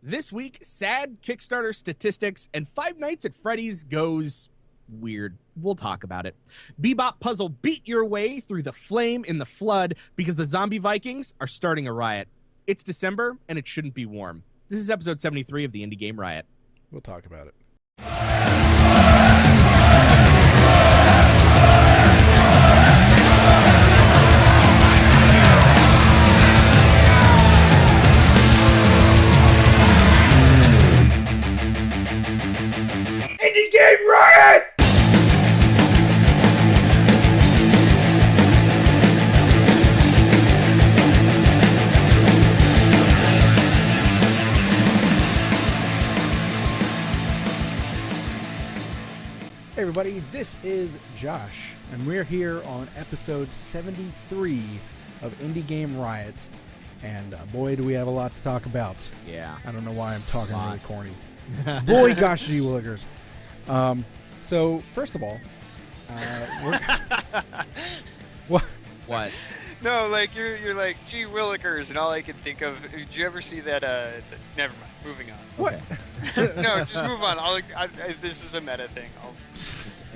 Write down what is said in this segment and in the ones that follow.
This week, sad Kickstarter statistics and Five Nights at Freddy's goes weird. We'll talk about it. BEBOP puzzle beat your way through the flame in the flood because the zombie Vikings are starting a riot. It's December, and it shouldn't be warm. This is episode 73 of the Indie Game Riot. We'll talk about it. Indie Game Riot! Hey everybody, this is Josh, and we're here on episode 73 of Indie Game Riot, and boy do we have a lot to talk about. Yeah. I don't know why I'm talking really corny. Boy gosh, gee willikers. So, first of all, What? No, like you're like, gee willikers, and all I can think of. Did you ever see that? Never mind. Moving on. what? No, just move on. This is a meta thing.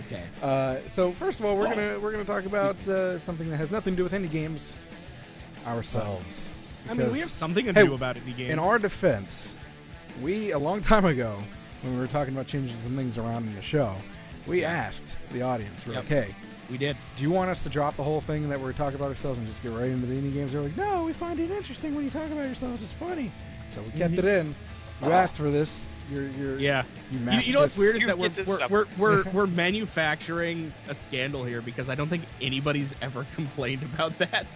Okay. So first of all, we're gonna talk about something that has nothing to do with indie games. Ourselves. I mean, we have something to do about indie games. In our defense, a long time ago, when we were talking about changing some things around in the show, we asked the audience, we're like, hey, we did. do you want us to drop the whole thing that we're talking about ourselves and just get right into the indie games? They're like, no, we find it interesting when you talk about yourselves. It's funny. So we kept it in. You asked for this. Yeah. You know what's weird is that we're we're manufacturing a scandal here because I don't think anybody's ever complained about that.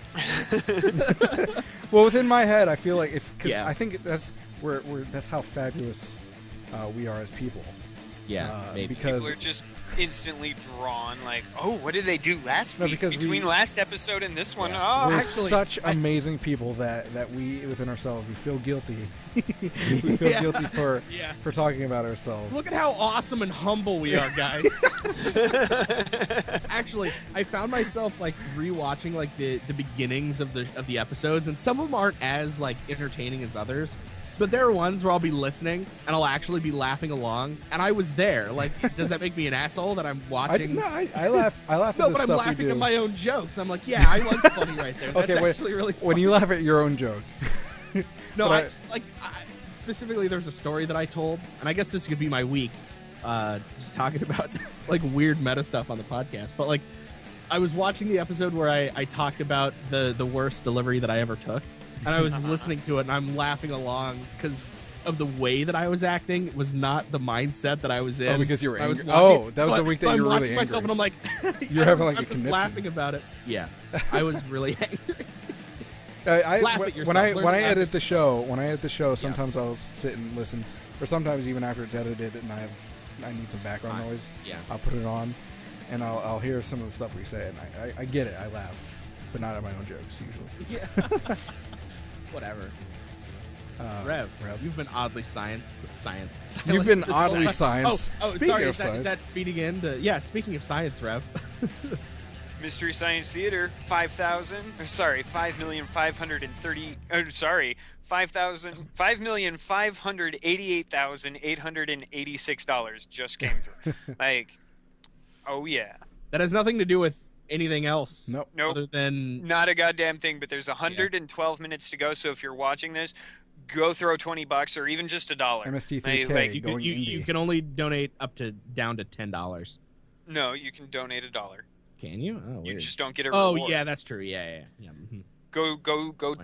Well, within my head, I feel like I think that's that's how fabulous we are as people. Yeah, maybe. Because people are just instantly drawn. Like, oh, what did they do last week? Because between last episode and this one. Yeah. Oh, we're actually, such amazing people that we within ourselves we feel guilty. We feel guilty for talking about ourselves. Look at how awesome and humble we are, guys. Actually, I found myself like rewatching like the beginnings of the episodes, and some of them aren't as like entertaining as others. But there are ones where I'll be listening and I'll actually be laughing along, and I was there. Like, does that make me an asshole that I'm watching? I laugh. I laugh. No, at the but I'm stuff laughing at my own jokes. I'm like, yeah, I was funny right there. That's actually really funny. When you laugh at your own joke. No, specifically, there's a story that I told, and I guess this could be my week, just talking about like weird meta stuff on the podcast. But like, I was watching the episode where I talked about the worst delivery that I ever took, and I was listening to it, and I'm laughing along because of the way that I was acting. It was not the mindset that I was in. Oh, because you were angry. That was the week that you were were I'm really watching myself, angry. and I'm like, You're having like I'm a just conniption. laughing about it. Yeah, I was really angry. Laugh at yourself. when I Learn edit the show, sometimes I'll sit and listen, or sometimes even after it's edited and I need some background noise. Yeah, I'll put it on, and I'll hear some of the stuff we say, and I get it. I laugh, but not at my own jokes usually. Yeah. Whatever. Rev, you've been oddly science. You've been oddly science. Oh, Speaking sorry. of Is science. that feeding into? Yeah. Speaking of science, Rev. Mystery Science Theater, 5,588,886 just came through. Like, oh yeah. That has nothing to do with anything else. Nope. Other than Not a goddamn thing, but there's 112 minutes to go, so if you're watching this, go throw $20 or even just $1. MST3K Like, going indie. you can only donate down to $10. No, you can donate $1. Can you? Oh, You weird. just don't get a Oh, reward. yeah, that's true. Yeah. Mm-hmm. Go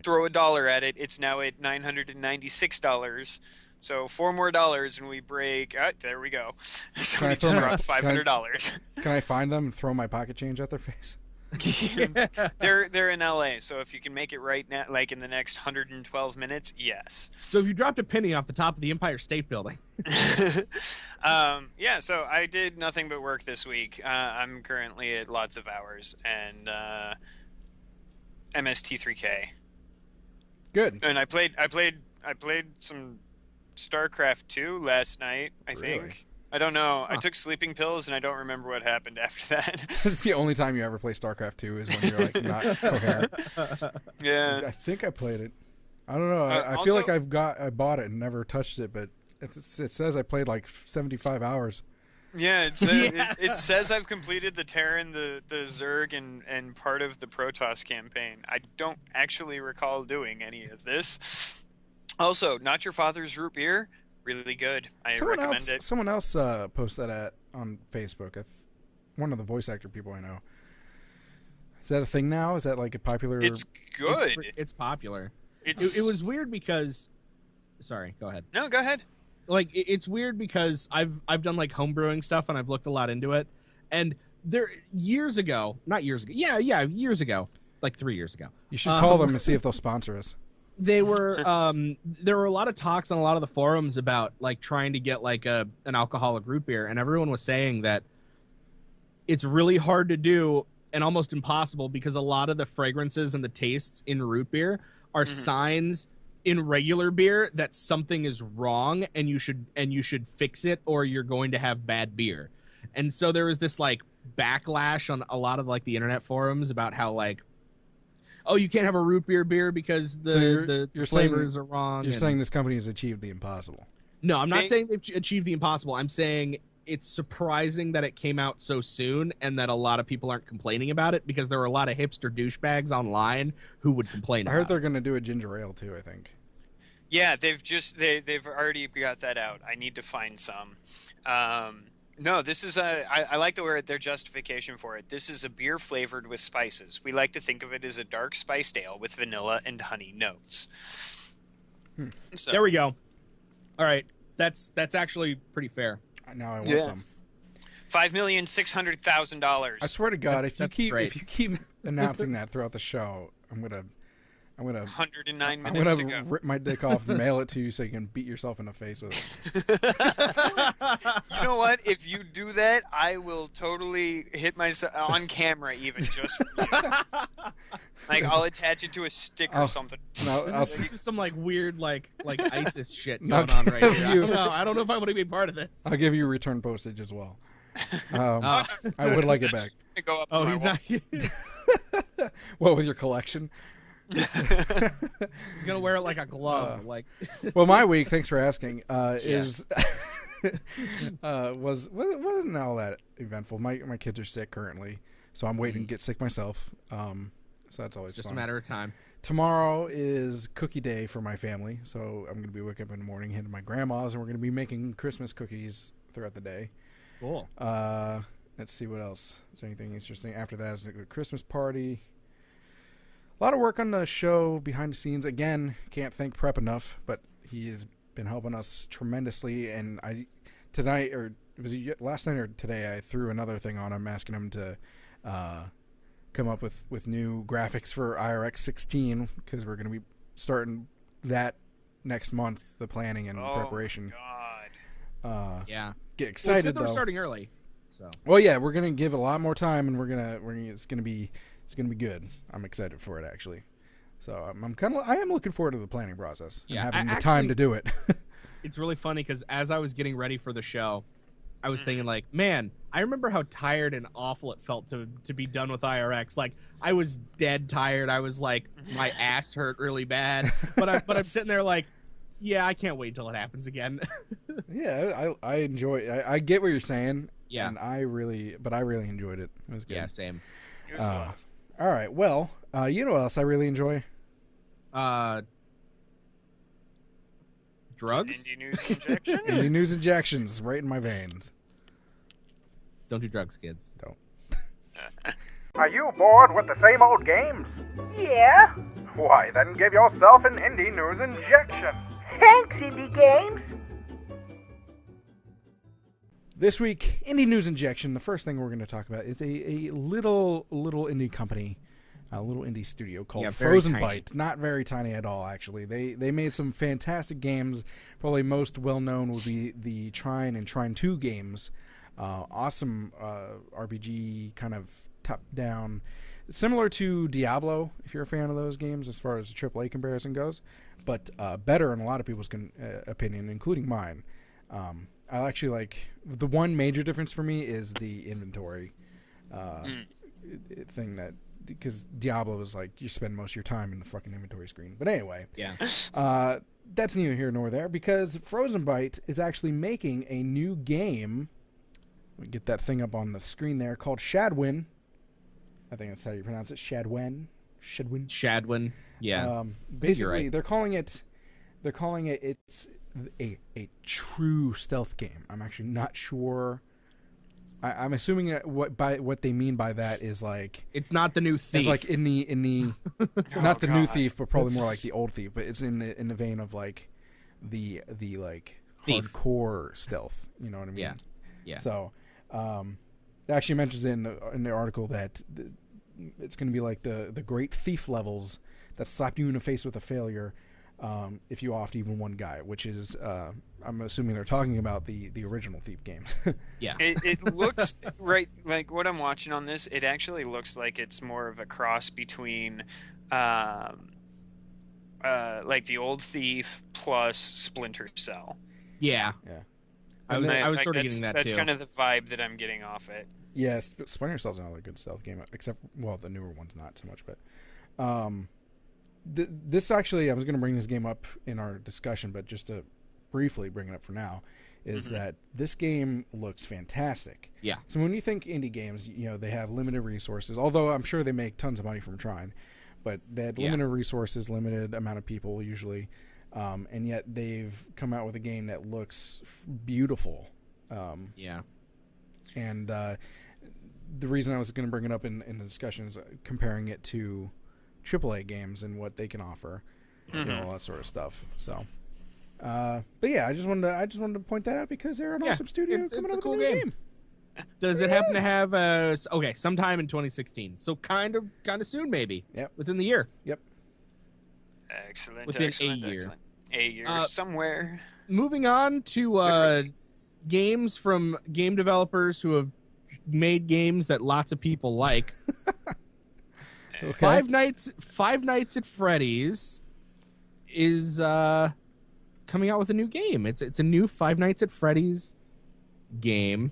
throw $1 at it. It's now at $996. So $4 more and we break. There we go. So Can I we throw just my- dropped $500. Can I find them and throw my pocket change at their face? They're in LA, so if you can make it right now, like in the next 112 minutes, yes. So if you dropped a penny off the top of the Empire State Building. Yeah, so I did nothing but work this week. I'm currently at lots of hours and MST3K. Good. And I played some StarCraft 2 last night, I think. Really? I don't know. Huh. I took sleeping pills, and I don't remember what happened after that. It's the only time you ever play StarCraft 2 is when you're like not coherent. Yeah. I think I played it. I don't know. I Also- feel like I bought it and never touched it, but it says I played like 75 hours. Yeah, it says I've completed the Terran, the Zerg, and part of the Protoss campaign. I don't actually recall doing any of this. Also, Not Your Father's Root Beer, really good. I recommend it. Someone else posted that on Facebook. One of the voice actor people I know. Is that a thing now? Is that like a popular? It's good. It's popular. It's It was weird because. Sorry, go ahead. No, go ahead. Like it's weird because I've done like homebrewing stuff and I've looked a lot into it, and years ago, like 3 years ago. You should call them and see if they'll sponsor us. They were there were a lot of talks on a lot of the forums about like trying to get like an alcoholic root beer, and everyone was saying that it's really hard to do and almost impossible because a lot of the fragrances and the tastes in root beer are signs in regular beer that something is wrong and you should fix it or you're going to have bad beer. And so there was this like backlash on a lot of like the internet forums about how like, oh, you can't have a root beer because the flavors are wrong. You're saying this company has achieved the impossible. No, I'm not saying they've achieved the impossible. I'm saying it's surprising that it came out so soon and that a lot of people aren't complaining about it, because there were a lot of hipster douchebags online who would complain I heard they're going to do a ginger ale too, I think. Yeah, they've already got that out. I need to find some. No, this is I like their justification for it. This is a beer flavored with spices. We like to think of it as a dark spiced ale with vanilla and honey notes. So, There we go. All right, that's actually pretty fair. Now I want some. $5,600,000. I swear to God, That's if you great. keep announcing that throughout the show, I'm gonna 109 minutes I'm gonna to go. rip my dick off and mail it to you so you can beat yourself in the face with it. You know what? If you do that, I will totally hit myself on camera, even just for you. Like I'll attach it to a stick or something. No, This is some like weird like ISIS shit No, going on right here. you- I don't know if I want to be part of this. I'll give you return postage as well. I would like it back. Go up Oh, to my he's wall. not. What, with your collection? He's gonna wear it like a glove. Like Well, my week, thanks for asking, is wasn't all that eventful. My kids are sick currently, so I'm waiting to get sick myself. So that's always just fun. a matter of time. Tomorrow is cookie day for my family, so I'm going to be waking up in the morning, heading to my grandma's, and we're going to be making Christmas cookies throughout the day. Cool. Let's see what else. Is there anything interesting? After that is a Christmas party. A lot of work on the show behind the scenes. Again, can't thank Prep enough, but he has been helping us tremendously. And tonight, or was it last night or today, I threw another thing on him, asking him to come up with new graphics for IRX 16, because we're going to be starting that next month, the planning and preparation. God. Yeah. Get excited, We're though. starting early. So Well, yeah, we're gonna give a lot more time, and it's gonna be good. I'm excited for it, actually. So I am looking forward to the planning process and having the time to do it. it's really funny because as I was getting ready for the show, I was thinking like, man, I remember how tired and awful it felt to be done with IRX. Like I was dead tired. I was like, my ass hurt really bad. But I'm sitting there like, yeah, I can't wait until it happens again. Yeah, I enjoy. I get what you're saying. Yeah. And I really enjoyed it. It was good. Yeah, same. It was love. All right. Well, you know what else I really enjoy? Drugs? Indie news injection. Indie news injections right in my veins. Don't do drugs, kids. Don't. Are you bored with the same old games? Yeah. Why, then give yourself an indie news injection. Thanks, Indie Games. This week, Indie News Injection, the first thing we're going to talk about is a little indie company, a little indie studio called very Frozen tiny. Byte. Not very tiny at all, actually. They made some fantastic games. Probably most well-known would be the Trine and Trine 2 games. Awesome RPG, kind of top-down. Similar to Diablo, if you're a fan of those games, as far as the AAA comparison goes. But better in a lot of people's opinion, including mine. I actually like the one major difference for me is the inventory thing that because Diablo is like you spend most of your time in the fucking inventory screen. But anyway, Yeah. That's neither here nor there because Frozen Byte is actually making a new game. We get that thing up on the screen there called Shadwen. I think that's how you pronounce it. Shadwen. Yeah. Basically, right. they're calling it it's a true stealth game. I'm actually not sure. I'm assuming that what they mean by that is like It's not the new Thief. it's like in the not the new Thief, but probably more like the old Thief. But it's in the vein of like the like Thief. hardcore stealth. You know what I mean? Yeah. So, it actually mentions in the article that it's going to be like the great Thief levels that slap you in the face with a failure if you offed even one guy, which is I'm assuming they're talking about the original Thief games. Yeah. It looks right, like what I'm watching on this. It actually looks like it's more of a cross between, like the old Thief plus Splinter Cell. Yeah. Yeah. I was Like, sort of getting that that's too. kind of the vibe that I'm getting off it. Yes, Splinter Cell's another good stealth game, except the newer one's not so much. But this actually, I was going to bring this game up in our discussion, but just to briefly bring it up for now, is that this game looks fantastic. Yeah. So when you think indie games, they have limited resources. Although I'm sure they make tons of money from trying, but they had limited resources, limited amount of people usually. And yet they've come out with a game that looks beautiful. Yeah. And the reason I was going to bring it up in the discussion is comparing it to AAA games and what they can offer, all that sort of stuff. So, but yeah, I just wanted to point that out because they're an awesome studio coming up with a new game. Does it happen to have sometime in 2016? So kind of soon, maybe. Yep. Within the year. Yep. Excellent. Within excellent, a year. Excellent. A year somewhere. Moving on to games from game developers who have made games that lots of people like. Okay. Five Nights at Freddy's is coming out with a new game. It's a new Five Nights at Freddy's game.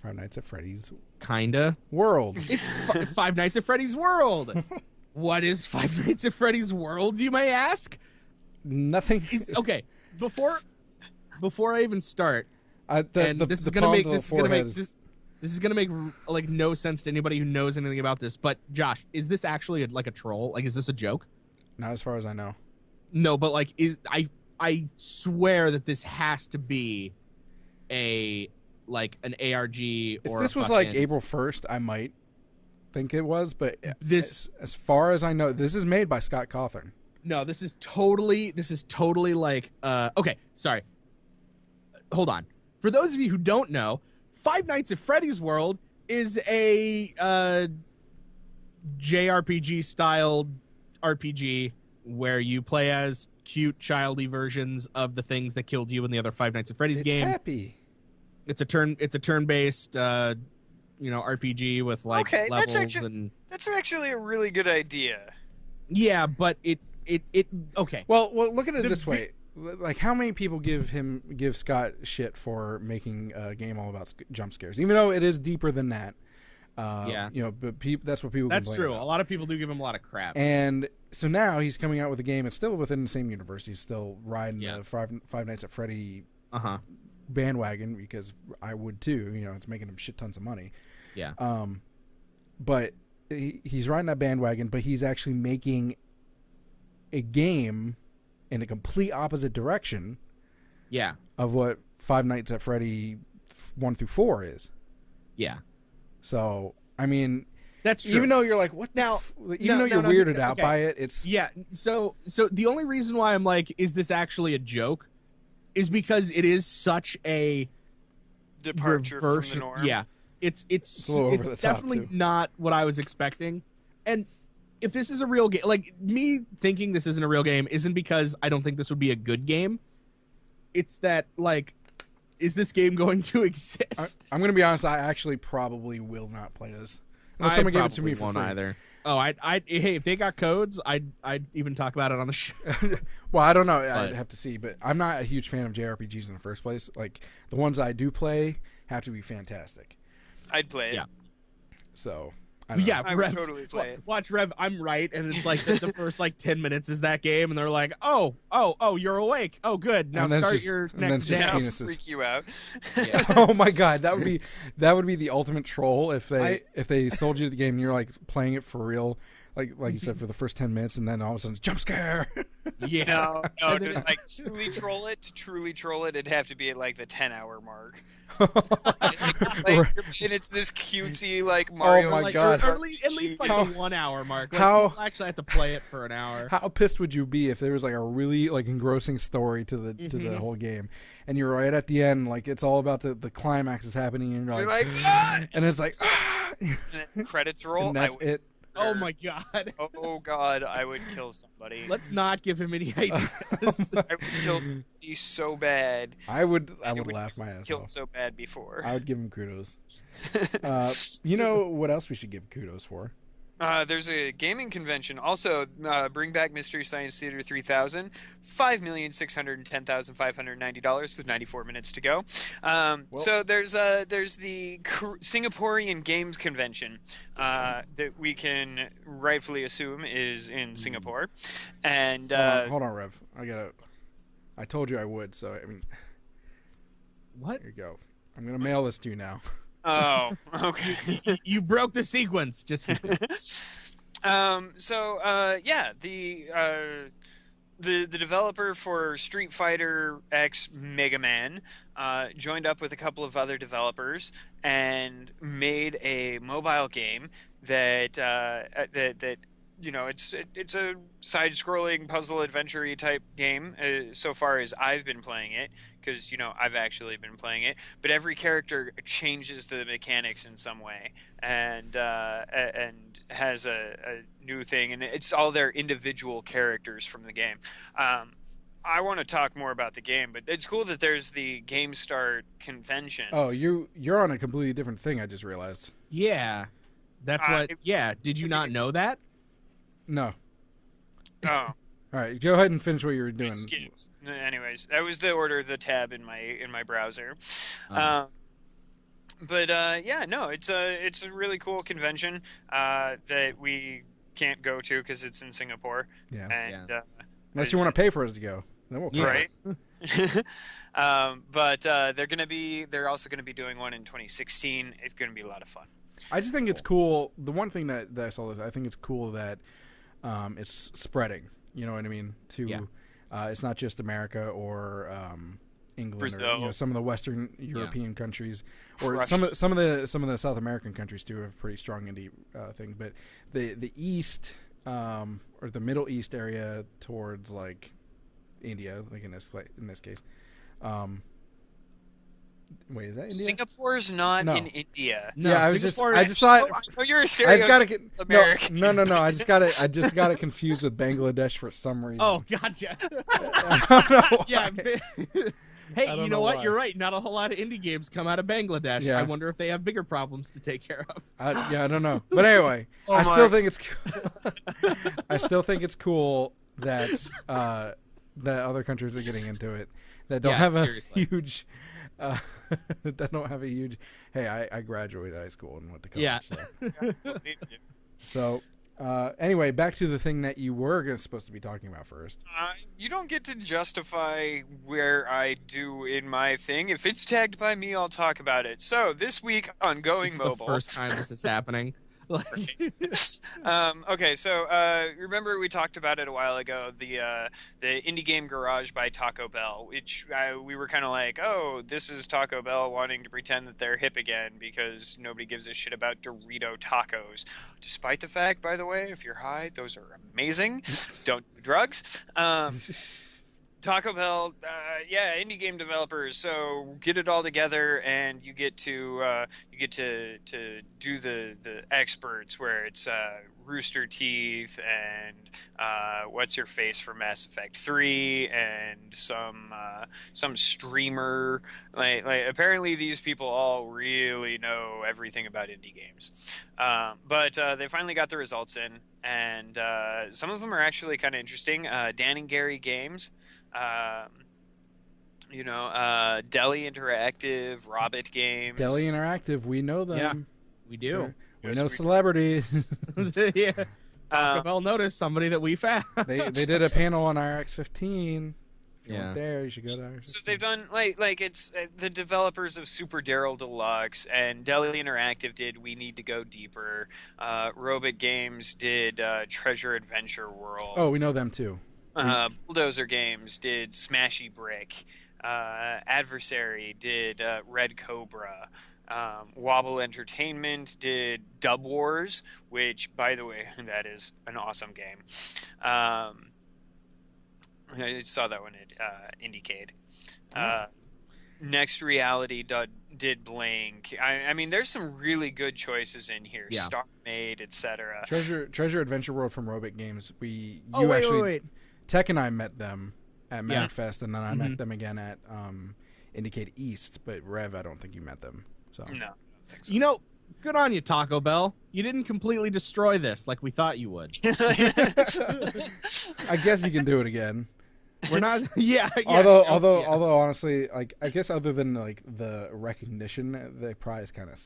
Five Nights at Freddy's Kinda. World. It's Five Nights at Freddy's World. What is Five Nights at Freddy's World, you may ask? Nothing. Okay, before I even start, this is gonna make like no sense to anybody who knows anything about this. But Josh, is this actually like a troll? Like, is this a joke? Not as far as I know. No, but like, I swear that this has to be an ARG. If or this was like April 1st, I might think it was. But as far as I know, this is made by Scott Cawthon. No, this is totally like okay, sorry. Hold on. For those of you who don't know, Five Nights at Freddy's World is a JRPG styled RPG where you play as cute childy versions of the things that killed you in the other Five Nights at Freddy's game. Happy. It's a turn-based RPG with like levels and that's actually a really good idea. yeah, but it okay. Well, look at it this way. Like, how many people give Scott shit for making a game all about jump scares, even though it is deeper than that. But that's what people. That's true. About. A lot of people do give him a lot of crap. And so now he's coming out with a game. It's still within the same universe. He's still riding the Five Nights at Freddy bandwagon because I would too. It's making him shit tons of money. Yeah. But he's riding that bandwagon. But he's actually making a game in a complete opposite direction. Yeah. Of what Five Nights at Freddy 1 through 4 is. Yeah. So, I mean, that's true. Even though you're like, what now? Even though you're weirded out by it, it's So the only reason why I'm like, is this actually a joke, is because it is such a departure from the norm. Yeah, it's definitely not what I was expecting. And if this is a real game, like me thinking this isn't a real game, isn't because I don't think this would be a good game. It's that like, is this game going to exist? I'm going to be honest. I actually probably will not play this unless someone gave it to me for free. Either. Oh, hey, if they got codes, I'd even talk about it on the show. Well, I don't know. I'd have to see, but I'm not a huge fan of JRPGs in the first place. Like the ones I do play have to be fantastic. I'd play it. Yeah. So, I don't know. Yeah, I Rev, would totally play it. watch Rev. I'm right, and it's like the first like 10 minutes is that game, and they're like, oh, you're awake. Oh, good. Now And then it's start just- your and then next it's just day. That'll penises. freak you out. Oh my god, that would be the ultimate troll if they sold you the game and you're like playing it for real, like you said, for the first 10 minutes, and then all of a sudden jump scare. Yeah. No, And then to like truly troll it, it'd have to be at like the 10-hour mark. And it's this cutesy like Mario. Oh my like, God. or at least like How- the 1 hour mark. Like, how- people actually have to play it for an hour. How pissed would you be if there was like a really like engrossing story to the whole game, and you're right at the end, like it's all about the climax is happening, and You're you're like, like, and it's like, and then credits roll. and that's it. Oh my god. Oh god, I would kill somebody. Let's not give him any ideas. I would kill somebody so bad. I would It laugh my ass Killed off. so bad before. I would give him kudos. You know what else we should give kudos for? There's a gaming convention. Also, bring back Mystery Science Theater 3000. $5,610,590 with 94 minutes to go. So there's the Singaporean Games Convention that we can rightfully assume is in Singapore. And Hold on, Rev. I told you I would, so I mean, What? here you go. I'm gonna mail this to you now. oh, okay. You broke the sequence. Just the developer for Street Fighter X Mega Man joined up with a couple of other developers and made a mobile game that it's a side-scrolling puzzle adventure-y type game so far as I've been playing it, because I've actually been playing it, but every character changes the mechanics in some way and has a new thing, and it's all their individual characters from the game. I want to talk more about the game, but it's cool that there's the GameStart convention. Oh, you're on a completely different thing. I just realized. yeah. That's what. Yeah. Did you not know that? No. Oh. All right, go ahead and finish what you were doing. Skips. Anyways, that was the order of the tab in my browser. It's a really cool convention that we can't go to because it's in Singapore. Yeah. And Unless you want to pay for us to go, then we'll. right. They're also gonna be doing one in 2016. It's gonna be a lot of fun. I just think it's cool. The one thing that I saw is I think it's cool that it's spreading. You know what I mean? It's not just America or England, Brazil. or some of the Western European countries, or Russia. some of the South American countries too have pretty strong indie thing. But the East or the Middle East area towards like India, like in this case. Wait, is that India? Singapore's not No. in India. No, Yeah, I just thought. Oh, you're a I just stereotypical gotta get American. no. I just got it confused with Bangladesh for some reason. Oh, gotcha. I don't know Yeah. why. Hey, don't you know know what? why. You're right. Not a whole lot of indie games come out of Bangladesh. Yeah. I wonder if they have bigger problems to take care of. I don't know. But anyway, Oh I my. still think it's I still think it's cool that that other countries are getting into it that don't Yeah, have a seriously. huge that don't have a huge. Hey, I graduated high school and went to college. Yeah. So anyway, back to the thing that you were supposed to be talking about first. You don't get to justify where I do in my thing. If it's tagged by me, I'll talk about it. So this week on Going This is Mobile. the first time this is happening. Okay, so remember we talked about it a while ago, the Indie Game Garage by Taco Bell, which we were kind of like, oh, this is Taco Bell wanting to pretend that they're hip again because nobody gives a shit about Dorito tacos. Despite the fact, by the way, if you're high, those are amazing. Don't do drugs. Taco Bell, indie game developers. So get it all together, and you get to do the experts, where it's Rooster Teeth and what's your face for Mass Effect 3, and some streamer. Like apparently these people all really know everything about indie games. But they finally got the results in, and some of them are actually kind of interesting. Dan and Gary Games. Deli Interactive, Robot Games. Deli Interactive, we know them. Yeah, we do. We know celebrities. Yeah. Taco Bell noticed somebody that we found. They did a panel on RX-15. If you Yeah. weren't there, you should go to RX-15. So they've done like it's the developers of Super Daryl Deluxe and Deli Interactive did We Need to Go Deeper. Robot Games did Treasure Adventure World. Oh, we know them too. Bulldozer Games did Smashy Brick. Adversary did Red Cobra. Wobble Entertainment did Dub Wars, which, by the way, that is an awesome game. I saw that one at Indiecade. Next Reality did Blank. I mean, there's some really good choices in here. Yeah. Star Made, etc. Treasure Adventure World from Robot Games. Wait. Tech and I met them at Yeah. MagFest, and then I met them again at Indicate East. But Rev, I don't think you met them. So No, I don't think so. You know, good on you, Taco Bell. You didn't completely destroy this like we thought you would. I guess you can do it again. We're not. Yeah. Although honestly, like I guess other than like the recognition, the prize kind of,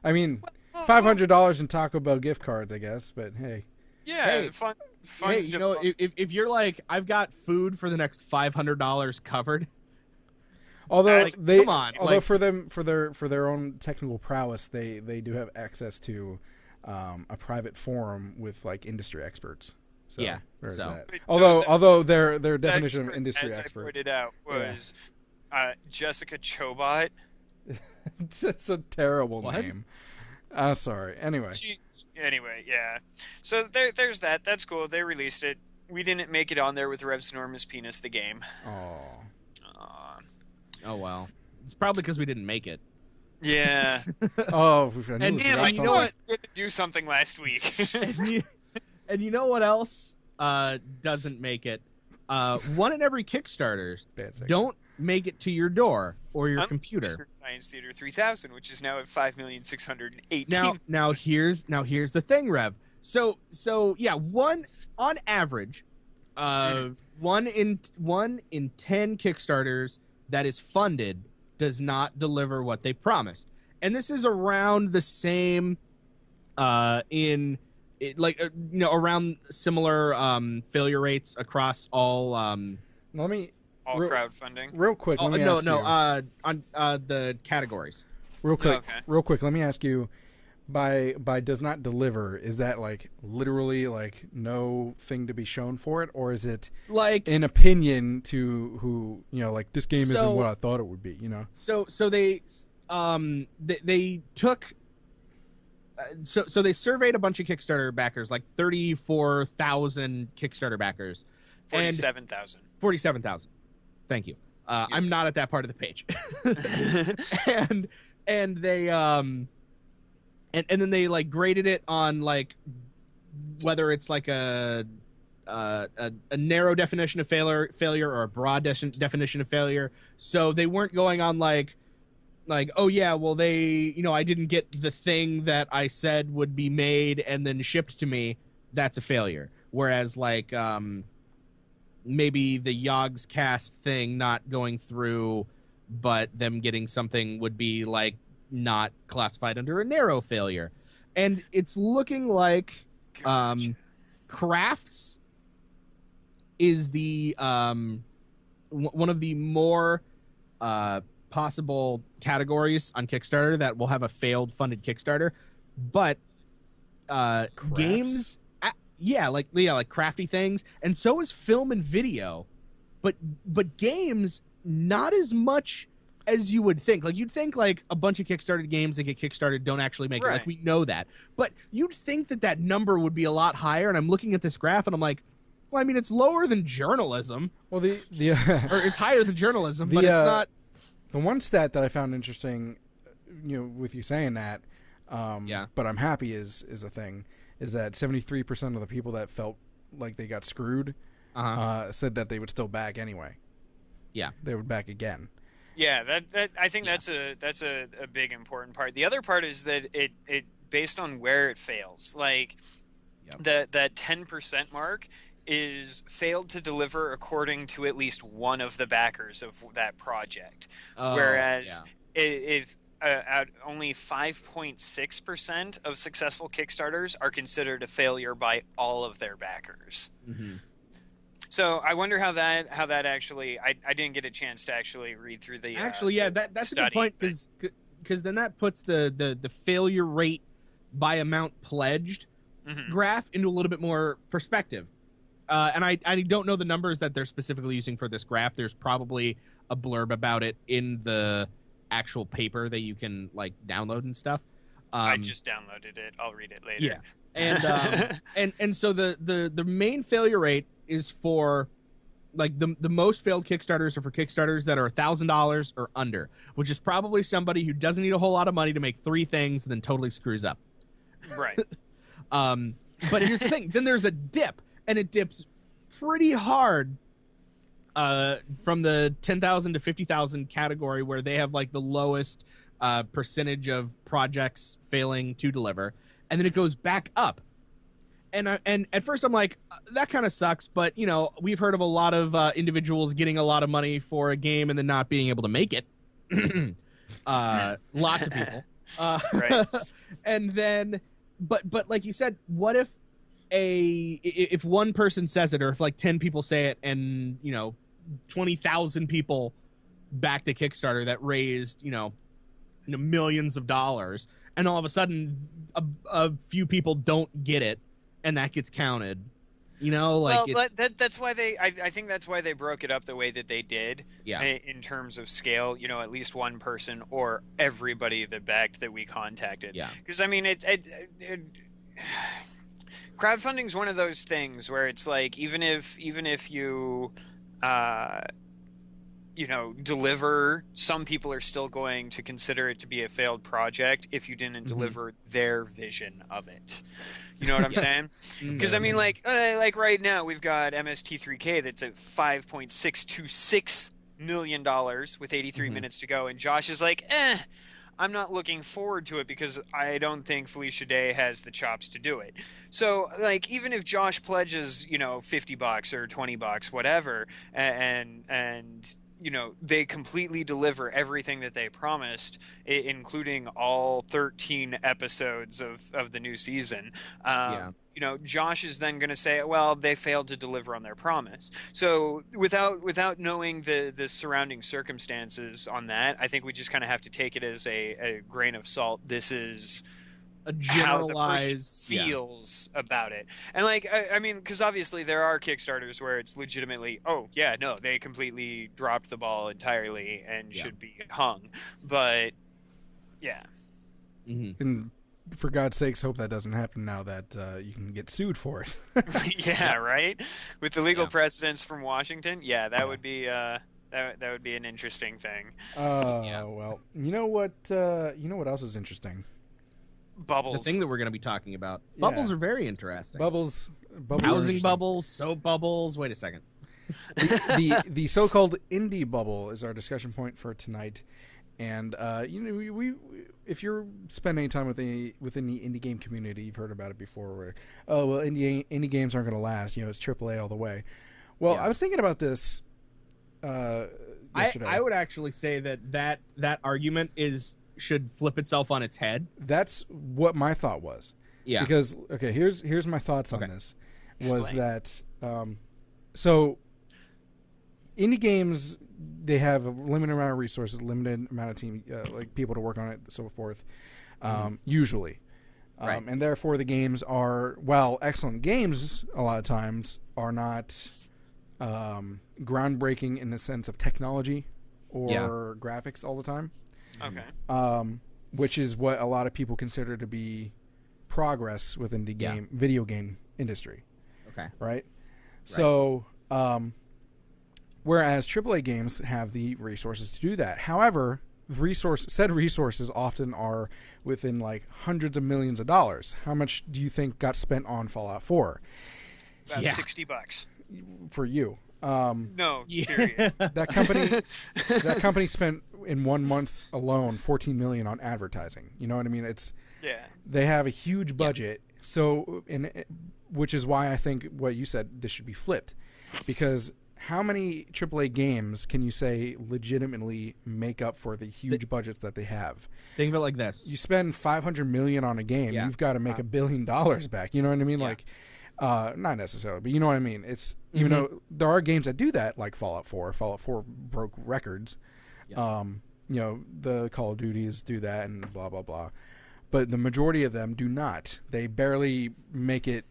I mean, $500 in Taco Bell gift cards, I guess. But hey, Yeah, Hey, fun Hey, stuff. you know, if you're like, I've got food for the next $500 covered. although Like, they, come on, although like- for them for their own technical prowess, they do have access to a private forum with like industry experts. So, Yeah, there's so- that. Wait, Although their definition of Expert, industry as experts. I pointed out, was Jessica Chobot. It's a terrible What? name. Sorry. Anyway, Anyway, yeah. So there's that. That's cool. They released it. We didn't make it on there with Rev's Enormous Penis, the game. Oh well, it's probably because we didn't make it. Yeah. oh, I knew it was Damn, about you know something. what? Didn't do something last week. And you know what else doesn't make it? One in every Kickstarter Bad segue. don't make it to your door or your computer. Research Science Theater 3000, which is now at 5,618,000. Now here's the thing, Rev. So yeah, one on average, one in 10 Kickstarters that is funded does not deliver what they promised, and this is around the same around similar failure rates across all. Let me all crowdfunding. real quick. Let me ask you. on the categories. Real quick, Okay. real quick. Let me ask you. By does not deliver, is that like literally like no thing to be shown for it, or is it Like an opinion to who like this game So- isn't what I thought it would be? so they took. So they surveyed a bunch of Kickstarter backers, like 34,000 Kickstarter backers, 47,000. 47,000. Thank you. I'm not at that part of the page. and they and then they like graded it on like whether it's like a narrow definition of failure or a broad definition of failure. So they weren't going on like oh yeah, well I didn't get the thing that I said would be made and then shipped to me. That's a failure. Whereas like maybe the Yogg's cast thing not going through, but them getting something would be like not classified under a narrow failure. And it's looking like crafts is the one of the more possible categories on Kickstarter that will have a failed funded Kickstarter, but games like crafty things, and so is film and video, but games not as much as you would think. Like you'd think like a bunch of Kickstarted games that get Kickstarted don't actually make it. Right. Like we know that, but you'd think that number would be a lot higher. And I'm looking at this graph and I'm like, well, I mean, it's lower than journalism, Well, the or it's higher than journalism, but it's not. The one stat that I found interesting, with you saying that, but I'm happy is a thing, is that 73% of the people that felt like they got screwed said that they would still back anyway. Yeah, they would back again. Yeah, that I think that's a big important part. The other part is that it based on where it fails. Like that 10% mark is failed to deliver according to at least one of the backers of that project. Whereas if only 5.6% of successful Kickstarters are considered a failure by all of their backers. Mm-hmm. So I wonder how that actually. I didn't get a chance to actually read through the. Actually, yeah, that's study, a good point because then that puts the failure rate by amount pledged graph into a little bit more perspective. And I don't know the numbers that they're specifically using for this graph. There's probably a blurb about it in the actual paper that you can like download and stuff. I just downloaded it. I'll read it later. Yeah, and so the main failure rate is for like the most failed Kickstarters are for Kickstarters that are $1,000 or under, which is probably somebody who doesn't need a whole lot of money to make 3 things and then totally screws up. Right. But here's the thing: then there's a dip, and it dips pretty hard from the 10,000 to 50,000 category, where they have like the lowest percentage of projects failing to deliver, and then it goes back up. And at first I'm like, that kind of sucks, but you know, we've heard of a lot of individuals getting a lot of money for a game and then not being able to make it. Lots of people. Right. And then, but like you said, what if one person says it, or if like 10 people say it, and you know, 20,000 people backed a Kickstarter that raised millions of dollars, and all of a sudden a few people don't get it, and that gets counted, like. Well, that's why I think that's why they broke it up the way that they did. Yeah. In terms of scale, at least one person or everybody that backed that we contacted. Yeah. Because I mean, crowdfunding's one of those things where it's like even if you deliver, some people are still going to consider it to be a failed project if you didn't deliver their vision of it. You know what I'm saying? Because I mean, like right now we've got MST3K that's at $5.626 million with 83 minutes to go, and Josh is like, I'm not looking forward to it because I don't think Felicia Day has the chops to do it. So, like, even if Josh pledges, $50 or $20, whatever, and they completely deliver everything that they promised, including all 13 episodes of the new season. Josh is then going to say, well, they failed to deliver on their promise. So without knowing the surrounding circumstances on that, I think we just kind of have to take it as a grain of salt. This is a generalized how the person feels about it. And like, I mean, because obviously there are Kickstarters where it's legitimately, they completely dropped the ball entirely and should be hung. But yeah. And for God's sakes, hope that doesn't happen now that you can get sued for it. Yeah, right? With the legal precedents from Washington, that would be that would be an interesting thing. Well, you know what else is interesting? Bubbles. The thing that we're going to be talking about. Bubbles are very interesting. Bubbles housing bubbles, soap bubbles. Wait a second. The so-called indie bubble is our discussion point for tonight. And we if you're spending any time within the indie game community, you've heard about it before. Where indie games aren't going to last. It's AAA all the way. Well, I was thinking about this yesterday. I would actually say that argument should flip itself on its head. That's what my thought was. Yeah. Because here's my thoughts on this. Was that so indie games, they have a limited amount of resources, limited amount of team, like people to work on it, and so forth. Usually, and therefore the games are, while excellent games, a lot of times are not groundbreaking in the sense of technology or graphics all the time. Okay. Which is what a lot of people consider to be progress within the video game industry. Okay. Right. So. Whereas AAA games have the resources to do that. However, said resources often are within like hundreds of millions of dollars. How much do you think got spent on Fallout 4? About $60 for you. No, period. That company spent in 1 month alone $14 million on advertising. You know what I mean? They have a huge budget. So, which is why I think what you said, this should be flipped, because how many AAA games can you say legitimately make up for the huge budgets that they have? Think of it like this. You spend $500 million on a game, you've got to make $1 billion back. You know what I mean? Yeah. Like, not necessarily, but you know what I mean? It's, even though there are games that do that, like Fallout 4. Fallout 4 broke records. Yeah. You know, the Call of Duties do that and blah, blah, blah. But the majority of them do not. They barely make it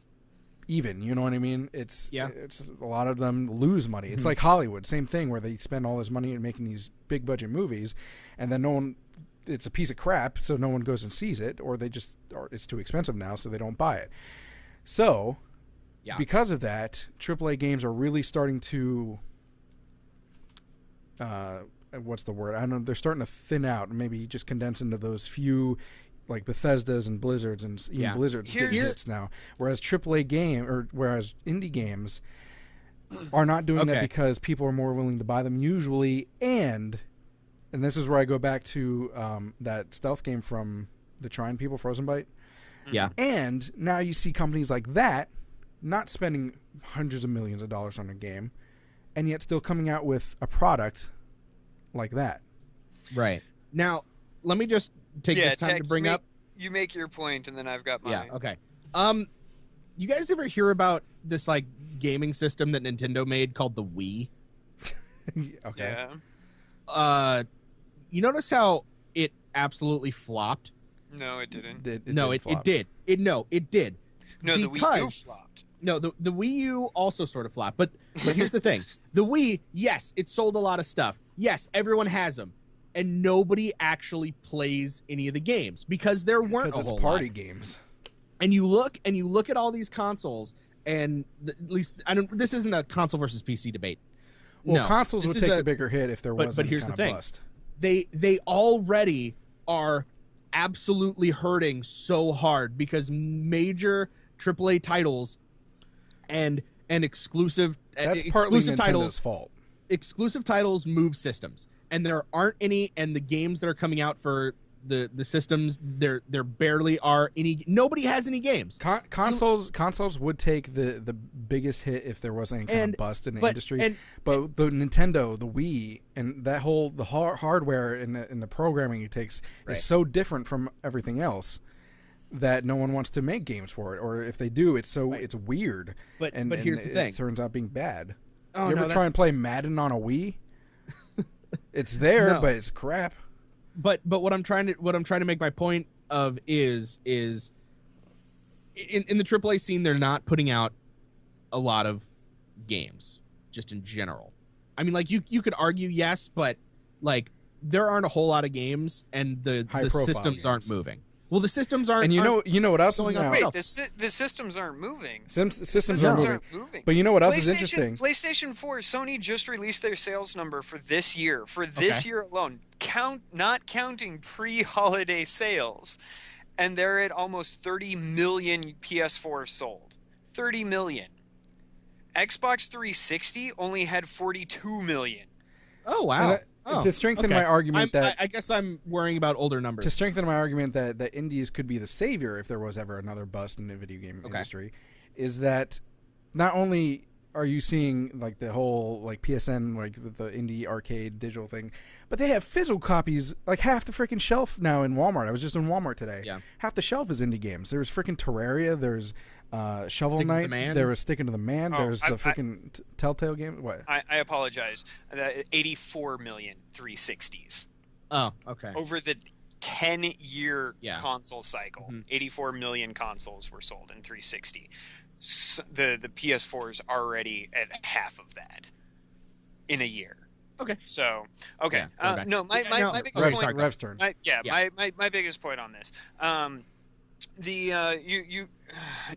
even, you know what I mean? It's a lot of them lose money. It's like Hollywood, same thing, where they spend all this money in making these big budget movies, and then no one, it's a piece of crap, so no one goes and sees it, or it's too expensive now, so they don't buy it. So, because of that, AAA games are really starting to, what's the word? I don't know. They're starting to thin out, and maybe just condense into those few, like Bethesda's and Blizzard's, and even Blizzard's getting hits now. Whereas whereas indie games are not doing that because people are more willing to buy them usually, and this is where I go back to that stealth game from the Trine people, Frozen Byte. Yeah. And now you see companies like that not spending hundreds of millions of dollars on a game, and yet still coming out with a product like that. Right. Now, let me just take this time to bring up. You make your point, and then I've got mine. Yeah. Okay. You guys ever hear about this like gaming system that Nintendo made called the Wii? Okay. Yeah. You notice how it absolutely flopped? No, it didn't. It did. It did. No, the Wii U flopped. No, the Wii U also sort of flopped. But here's the thing: the Wii, yes, it sold a lot of stuff. Yes, everyone has them. And nobody actually plays any of the games because there weren't a whole lot. Because it's party games. And you look at all these consoles, and at least this isn't a console versus PC debate. Well, no, consoles would take the bigger hit if there wasn't but here's kind the of thing. bust. They already are absolutely hurting so hard because major AAA titles and exclusive That's partly exclusive Nintendo's titles fault. Exclusive titles move systems. And there aren't any, and the games that are coming out for the systems, there barely are any. Nobody has any games. Consoles would take the biggest hit if there was any kind of bust in the industry. But the Nintendo, the Wii, and that whole hardware and the programming it takes is so different from everything else that no one wants to make games for it. Or if they do, it's weird. But here's the thing: it turns out being bad. Oh, you ever try and play Madden on a Wii? It's there, but it's crap. But what I'm trying to make my point of is in the AAA scene, they're not putting out a lot of games just in general. I mean, like you could argue yes, but like there aren't a whole lot of games, and the systems games aren't moving. Well, the systems aren't. And you know what else is now? Wait, the systems aren't moving. Systems aren't moving. But you know what else is interesting? PlayStation 4, Sony just released their sales number for this year. For this year alone, not counting pre-holiday sales, and they're at almost 30 million PS4s sold. 30 million. Xbox 360 only had 42 million. Oh wow. To strengthen my argument I guess I'm worrying about older numbers. To strengthen my argument that indies could be the savior if there was ever another bust in the video game industry, is that not only are you seeing like the whole like PSN, like the indie arcade digital thing, but they have physical copies, like half the freaking shelf now in Walmart. I was just in Walmart today. Yeah. Half the shelf is indie games. There's freaking Terraria. There's Shovel Knight. There was Sticking to the Man. There's the freaking Telltale game. What? I apologize. 84 million 360s. Oh, okay. Over the 10-year console cycle, 84 million consoles were sold in 360. So the PS4 is already at half of that in a year. Okay. So okay. No, my biggest point. Rev's turn. My biggest point on this.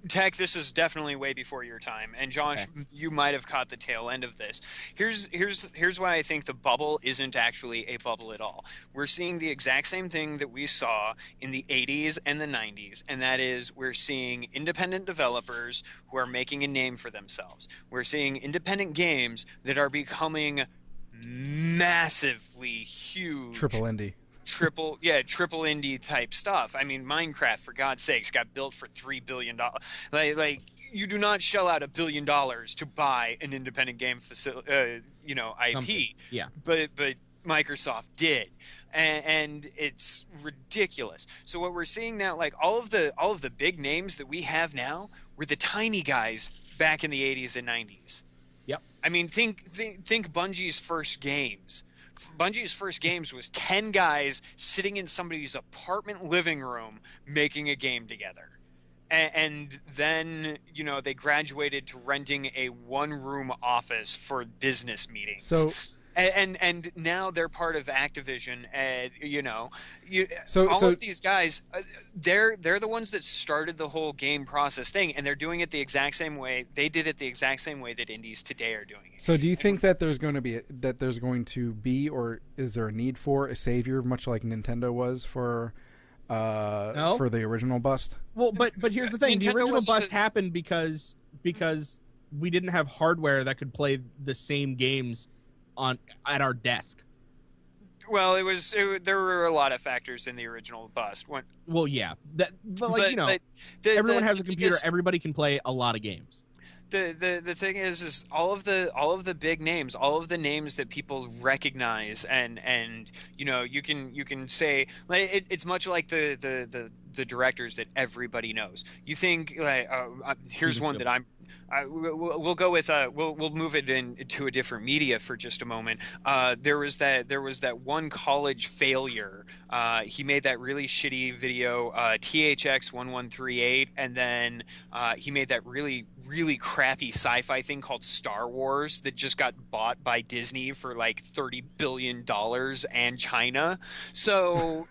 Tech, this is definitely way before your time, and Josh, you might have caught the tail end of this. Here's why I think the bubble isn't actually a bubble at all. We're seeing the exact same thing that we saw in the 80s and the 90s, and that is we're seeing independent developers who are making a name for themselves. We're seeing independent games that are becoming massively huge. Triple indie indie type stuff. I mean, Minecraft, for God's sakes, got built for $3 billion. Like you do not shell out $1 billion to buy an independent game IP. Yeah. But Microsoft did, and it's ridiculous. So what we're seeing now, like all of the big names that we have now, were the tiny guys back in the 80s and 90s. Yep. I mean, think Bungie's first games. Bungie's first games was 10 guys sitting in somebody's apartment living room making a game together. And then, they graduated to renting a one-room office for business meetings. So, and now they're part of Activision, and So of these guys, they're the ones that started the whole game process thing, and they're doing it the exact same way. They did it the exact same way that indies today are doing it. So, do you think that there's going to be, or is there a need for a savior, much like Nintendo was for the original bust? Well, but here's the thing: the Nintendo original wasn't bust happened because we didn't have hardware that could play the same games at our desk. Well, there were a lot of factors in the original bust. Well, yeah, everyone has a computer. Everybody can play a lot of games. The thing is all of the big names, all of the names that people recognize, and you can say, like, it's much like the directors that everybody knows. You think, like, here's one that we'll go with we'll move it into a different media for just a moment. There was that one college failure. He made that really shitty video, THX 1138, and then he made that really crappy sci-fi thing called Star Wars that just got bought by Disney for like $30 billion and China. So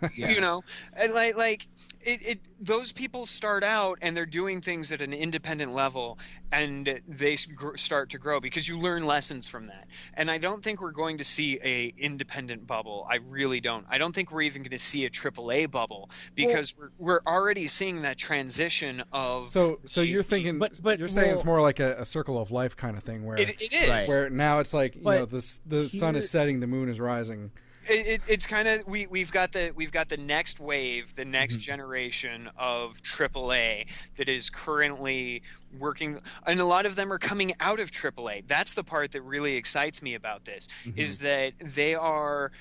those people start out and they're doing things at an independent level, and they start to grow because you learn lessons from that. And I don't think we're going to see a independent bubble. I really don't. I don't think we're even going to see a AAA bubble because we're already seeing that transition of. So you're thinking, but you're saying it's more like a circle of life kind of thing where it is. Right. Where now it's like the sun is setting, the moon is rising. It's kind of we've got the next wave, the next generation of AAA that is currently working, and a lot of them are coming out of AAA. That's the part that really excites me about this, is that they are,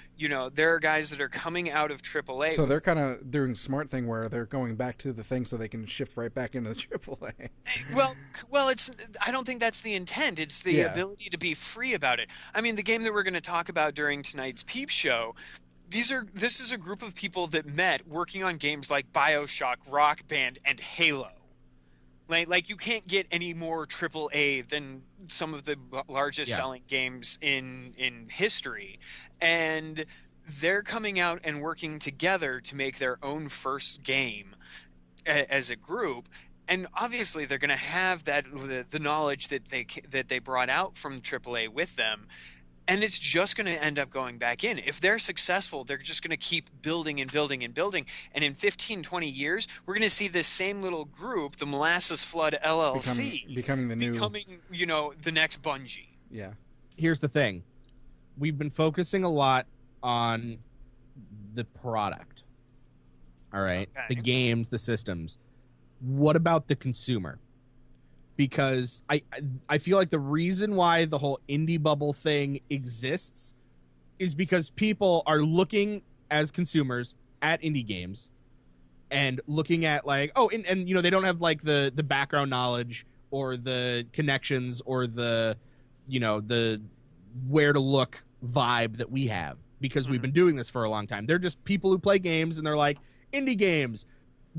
there are guys that are coming out of AAA. So they're kind of doing smart thing where they're going back to the thing so they can shift right back into the AAA. Well, I don't think that's the intent. It's the ability to be free about it. I mean, the game that we're going to talk about during tonight's Peep Show, this is a group of people that met working on games like BioShock, Rock Band, and Halo. Like you can't get any more AAA than some of the largest selling games in history, and they're coming out and working together to make their own first game as a group. And obviously, they're going to have the knowledge that they brought out from AAA with them. And it's just going to end up going back in. If they're successful, they're just going to keep building and building and building. And in 15, 20 years, we're going to see this same little group, the Molasses Flood LLC, becoming the next Bungie. Yeah. Here's the thing. We've been focusing a lot on the product. All right? Okay. The games, the systems. What about the consumer? Because I feel like the reason why the whole indie bubble thing exists is because people are looking as consumers at indie games and looking at like, and they don't have like the background knowledge or the connections or the where to look vibe that we have because we've been doing this for a long time. They're just people who play games and they're like, indie games,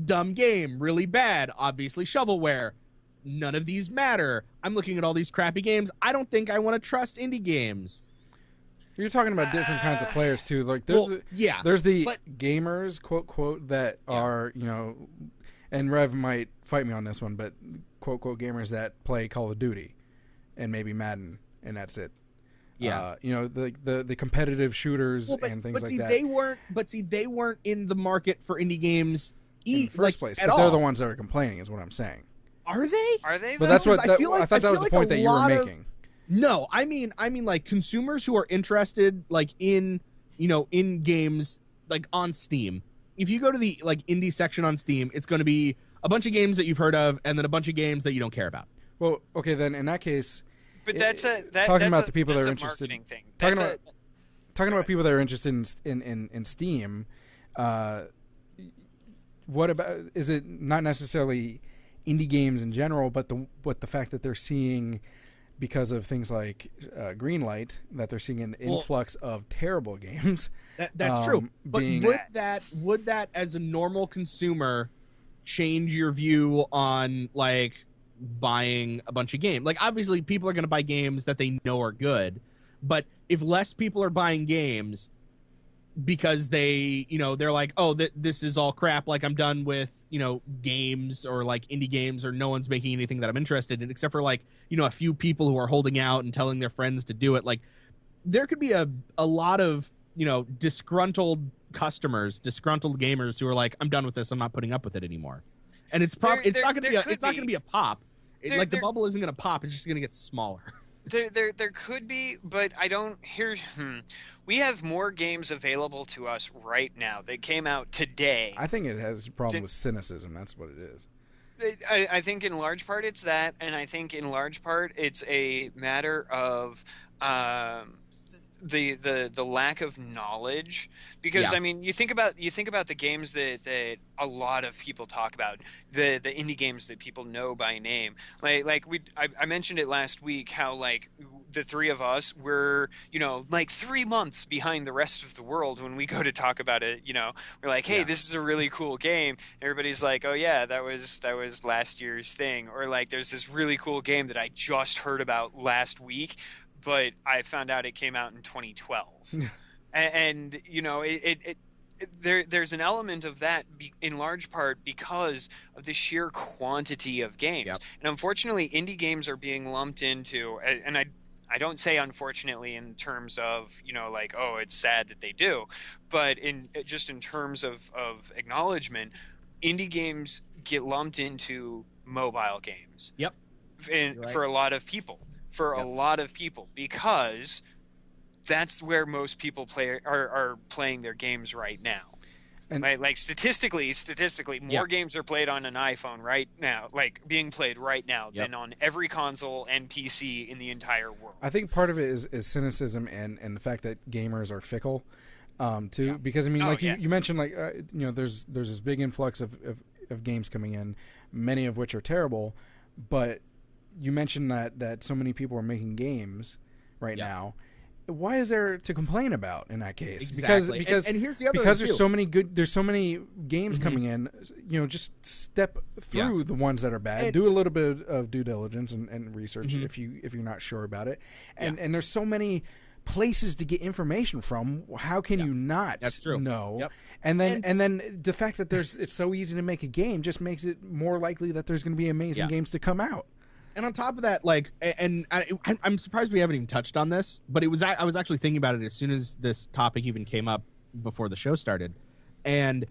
dumb game, really bad, obviously shovelware. None of these matter. I'm looking at all these crappy games. I don't think I want to trust indie games. You're talking about different kinds of players too. Like there's the gamers, quote that are, and Rev might fight me on this one, but quote gamers that play Call of Duty and maybe Madden, and that's it. Yeah. The competitive shooters and things like that. They weren't in the market for indie games in the first place. But they're the ones that are complaining, is what I'm saying. Are they? Are they? But that's what I thought that was the point that you were making. No, I mean like consumers who are interested like in games like on Steam. If you go to the like indie section on Steam, it's going to be a bunch of games that you've heard of, and then a bunch of games that you don't care about. Well, okay, then in that case, But that's talking about the people that are that's a interested. marketing thing. Talking about people that are interested in Steam. What about, is it not necessarily indie games in general, but the fact that they're seeing, because of things like Greenlight, that they're seeing an influx of terrible games. That's true. But would that as a normal consumer change your view on like buying a bunch of games? Like obviously people are going to buy games that they know are good, but if less people are buying games because they, they're like, oh, this is all crap, like I'm done with, games or like indie games, or no one's making anything that I'm interested in, except for like, a few people who are holding out and telling their friends to do it. Like there could be a lot of, disgruntled customers, disgruntled gamers who are like, I'm done with this, I'm not putting up with it anymore. And it's not going to be a pop. The bubble isn't going to pop, it's just going to get smaller. There could be, but I don't hear. We have more games available to us right now that came out today. I think it has a problem with cynicism. That's what it is. I think in large part it's that, and I think in large part it's a matter of the lack of knowledge, because I mean you think about the games that a lot of people talk about, the indie games that people know by name, like I mentioned it last week, how like the three of us were like 3 months behind the rest of the world when we go to talk about it. We're like, hey, this is a really cool game. Everybody's like, oh yeah, that was last year's thing, or like there's this really cool game that I just heard about last week, but I found out it came out in 2012. And there's an element of that in large part because of the sheer quantity of games. Yep. And unfortunately, indie games are being lumped into, and I don't say unfortunately in terms of, like, oh, it's sad that they do, but in terms of acknowledgement, indie games get lumped into mobile games. Yep. For a lot of people. A lot of people, because that's where most people are playing their games right now. And like statistically, more games are played on an iPhone right now, like being played right now, than on every console and PC in the entire world. I think part of it is cynicism and the fact that gamers are fickle, too. Because I mean, you mentioned, like there's this big influx of games coming in, many of which are terrible, but you mentioned that so many people are making games right now. Why is there to complain about in that case? Exactly. Because here's the other because thing, there's so many games coming in. Just step through the ones that are bad. Do a little bit of due diligence and research if you're not sure about it. And there's so many places to get information from. How can you not know? Yep. And then the fact that it's so easy to make a game just makes it more likely that there's going to be amazing games to come out. And on top of that, like, and I'm surprised we haven't even touched on this, but I was actually thinking about it as soon as this topic even came up before the show started. And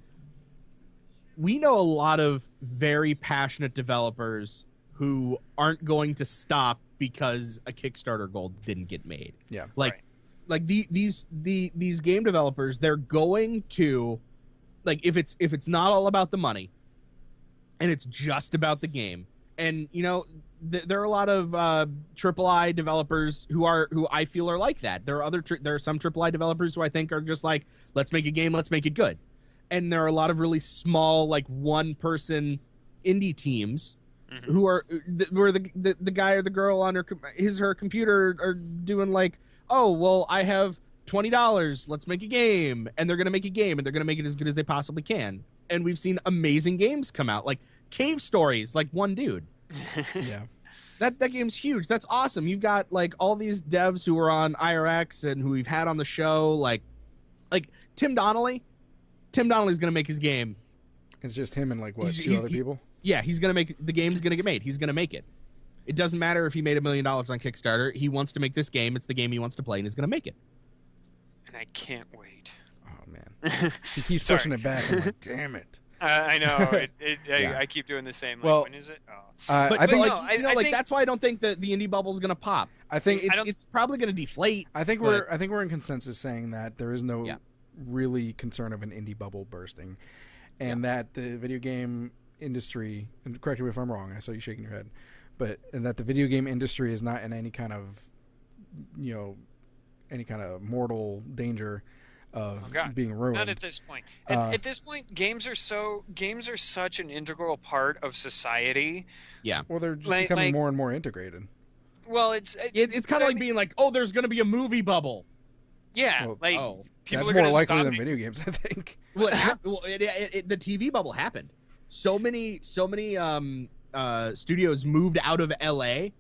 we know a lot of very passionate developers who aren't going to stop because a Kickstarter goal didn't get made. Yeah. Like these game developers, they're going to, like, if it's not all about the money and it's just about the game. And there are a lot of AAA developers who I feel are like that. There are some AAA developers who I think are just like, let's make a game, let's make it good. And there are a lot of really small, like, one-person indie teams who are where the guy or the girl on her computer are doing like, oh, well, I have $20, let's make a game. And they're going to make a game, and they're going to make it as good as they possibly can. And we've seen amazing games come out, like Cave Stories, like one dude. Yeah. That game's huge. That's awesome. You've got like all these devs who are on IRX and who we've had on the show, like Tim Donnelly. Tim Donnelly's gonna make his game. It's just him and like what, two other people? Yeah, he's gonna make the game's gonna get made. He's gonna make it. It doesn't matter if he made $1 million on Kickstarter. He wants to make this game. It's the game he wants to play, and he's gonna make it. And I can't wait. Oh man, he keeps pushing it back. I'm like, damn it. I know. I keep doing the same. Like, well, when is it? Oh. I think that's why I don't think that the indie bubble is going to pop. I think it's probably going to deflate. I think we're in consensus saying that there is no really concern of an indie bubble bursting, and that the video game industry, and correct me if I'm wrong, I saw you shaking your head, and that the video game industry is not in any kind of, any kind of mortal danger of being ruined. Not at this point. At this point, games are such an integral part of society. Yeah. Well, they're just becoming more and more integrated. Well, it's kind of like being like, oh, there's going to be a movie bubble. Yeah, well, people that's are more likely stop than video games, I think. Well, the TV bubble happened. So many studios moved out of LA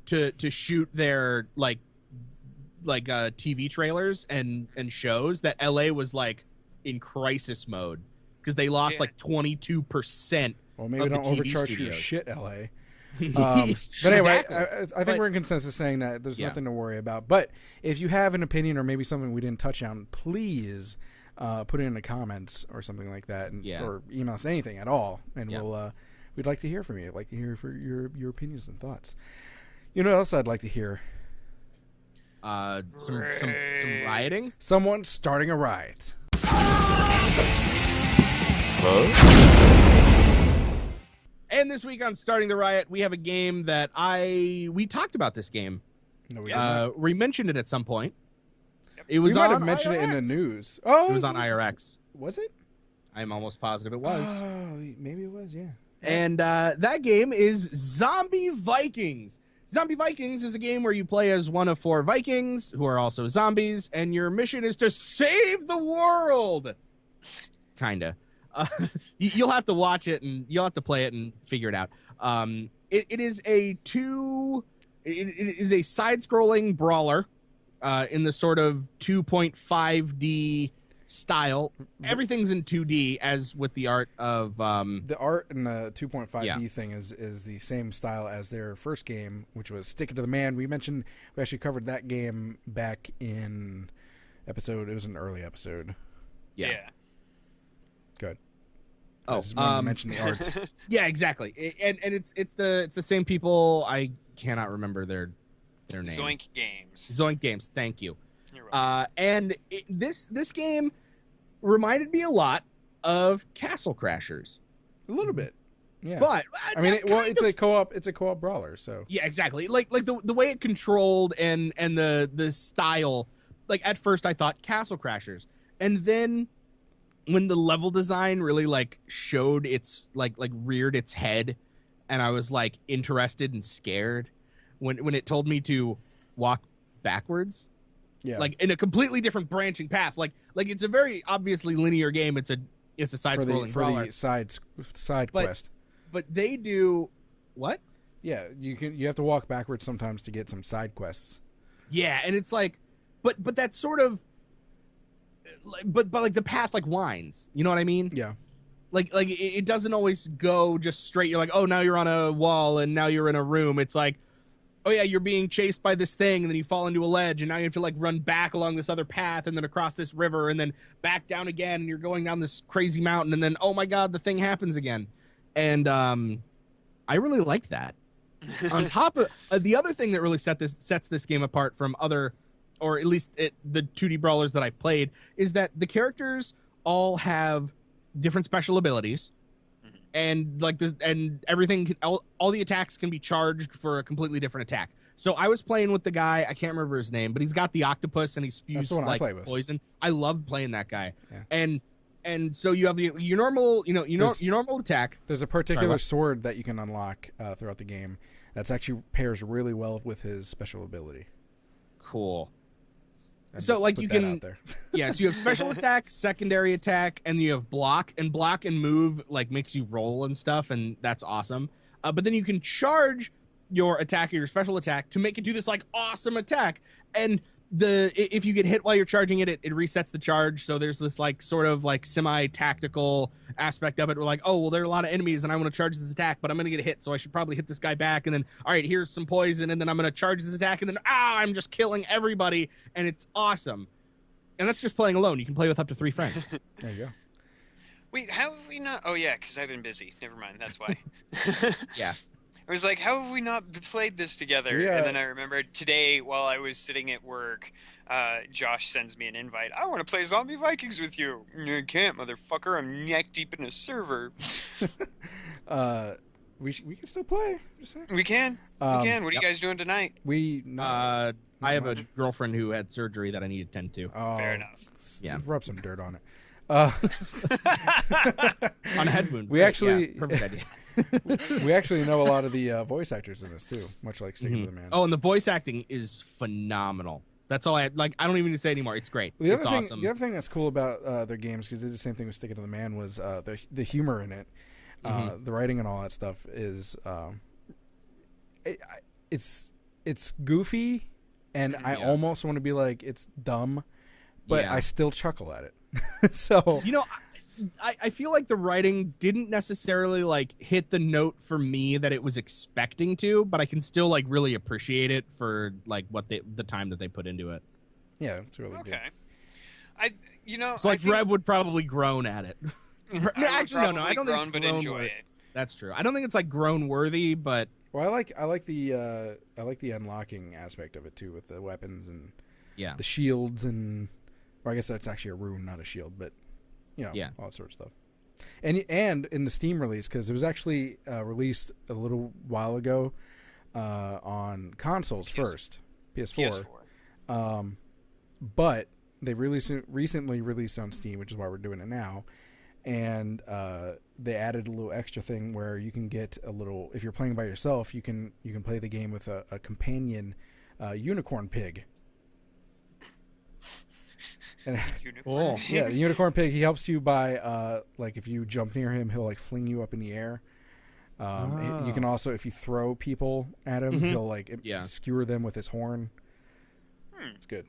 to shoot their TV trailers and shows that LA was like in crisis mode because they lost 22%. Well, maybe don't overcharge your shit, LA. But anyway, Exactly. I think we're in consensus saying that there's nothing to worry about. But if you have an opinion or maybe something we didn't touch on, please put it in the comments or something like that, or email us anything at all, and we'd like to hear from you. I'd like to hear for your opinions and thoughts. You know what else I'd like to hear? Some rioting. Someone starting a riot. And this week on Starting the Riot, we have a game that we talked about this game. No, we didn't. We mentioned it at some point. Yep. It was we might on have mentioned IRX. it in the news. Oh, It was on IRX. Was it? I'm almost positive it was. Oh, maybe it was. Yeah. And that game is Zombie Vikings. Zombie Vikings is a game where you play as one of 4 Vikings who are also zombies, and your mission is to save the world. Kinda. You'll have to watch it and you'll have to play it and figure it out. It is a side-scrolling brawler in the sort of 2.5D style. Everything's in 2D, as with the art of the art in the 2.5D thing is the same style as their first game, which was Stick It to the Man. We actually covered that game back in episode. It was an early episode. Yeah. Good. Oh, I just wanted to mention the art. Yeah, exactly. And it's the same people. I cannot remember their name. Zoink Games. Zoink Games. Thank you. You're welcome. And this game reminded me a lot of Castle Crashers. A little bit. Yeah. But I mean, it's a co-op. It's a co-op brawler. So yeah, exactly. Like the way it controlled and the style. Like at first I thought Castle Crashers, and then when the level design really showed its reared its head, and I was interested and scared when it told me to walk backwards. Yeah. In a completely different branching path. Like it's a very obviously linear game. It's a side-scrolling brawler. For the side quest. But they do what? Yeah, you have to walk backwards sometimes to get some side quests. Yeah, and it's but that's sort of but the path winds. You know what I mean? Yeah. It doesn't always go just straight. You're like, oh, now you're on a wall and now you're in a room. It's like, oh yeah, you're being chased by this thing, and then you fall into a ledge, and now you have to run back along this other path, and then across this river, and then back down again, and you're going down this crazy mountain, and then oh my god, the thing happens again, and I really liked that. On top of the other thing that really sets this game apart from other, or at least the 2D brawlers that I've played, is that the characters all have different special abilities. And and everything, all the attacks can be charged for a completely different attack. So I was playing with the guy, I can't remember his name, but he's got the octopus and he spews poison. I love playing that guy. Yeah. And so you have your normal, your normal attack. There's a particular sword that you can unlock throughout the game that's actually pairs really well with his special ability. Cool. So you can out there. Yeah, so you have special attack, secondary attack, and you have block and move makes you roll and stuff, and that's awesome. But then you can charge your attack or your special attack to make it do this awesome attack. And if you get hit while you're charging it resets the charge. So there's this sort of semi-tactical aspect of it. We're there are a lot of enemies and I want to charge this attack, but I'm going to get hit. So I should probably hit this guy back. And then, all right, here's some poison. And then I'm going to charge this attack. And then, I'm just killing everybody. And it's awesome. And that's just playing alone. You can play with up to 3 friends. There you go. Wait, how have we not? Oh yeah, because I've been busy. Never mind. That's why. Yeah. I was like, how have we not played this together? Yeah. And then I remembered today while I was sitting at work, Josh sends me an invite. I want to play Zombie Vikings with you. You can't, motherfucker. I'm neck deep in a server. We can still play. Just saying. We can. We can. What are you guys doing tonight? I have a girlfriend who had surgery that I need to tend to. Oh, Fair enough. Yeah. Rub some dirt on it. On a head wound. We actually, perfect idea. we actually know a lot of the voice actors in this too, much like Sticking to the Man. Oh, and the voice acting is phenomenal. That's all I had. Like, I don't even need to say anymore. It's great. It's awesome. The other thing that's cool about their games, because they did the same thing with Sticking to the Man, was the humor in it. The writing and all that stuff is it's goofy, and I almost want to be like it's dumb, but I still chuckle at it. So I feel like the writing didn't necessarily like hit the note for me that it was expecting to, but I can still like really appreciate it for like what the time that they put into it. Yeah, it's really good. Okay. So like Rev would probably groan at it. Actually, no, I don't think it's but groan enjoy worthy. it. That's true. I don't think it's like groan worthy, but well, I like the unlocking aspect of it too, with the weapons and the shields, and or I guess that's actually a rune, not a shield, but all that sort of stuff. And in the Steam release, because it was actually released a little while ago on consoles first, PS4. But they recently released on Steam, which is why we're doing it now. And they added a little extra thing where you can get a little. If you're playing by yourself, you can play the game with a companion unicorn pig. And, Unicorn pig? Yeah, the unicorn pig. He helps you by like if you jump near him, he'll like fling you up in the air. You can also, if you throw people at him, he'll like skewer them with his horn. It's good.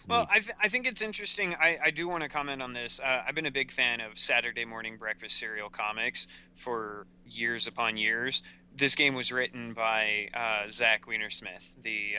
Well, I think it's interesting. I do want to comment on this. I've been a big fan of Saturday morning breakfast cereal comics for years upon years. This game was written by Zach Weinersmith, the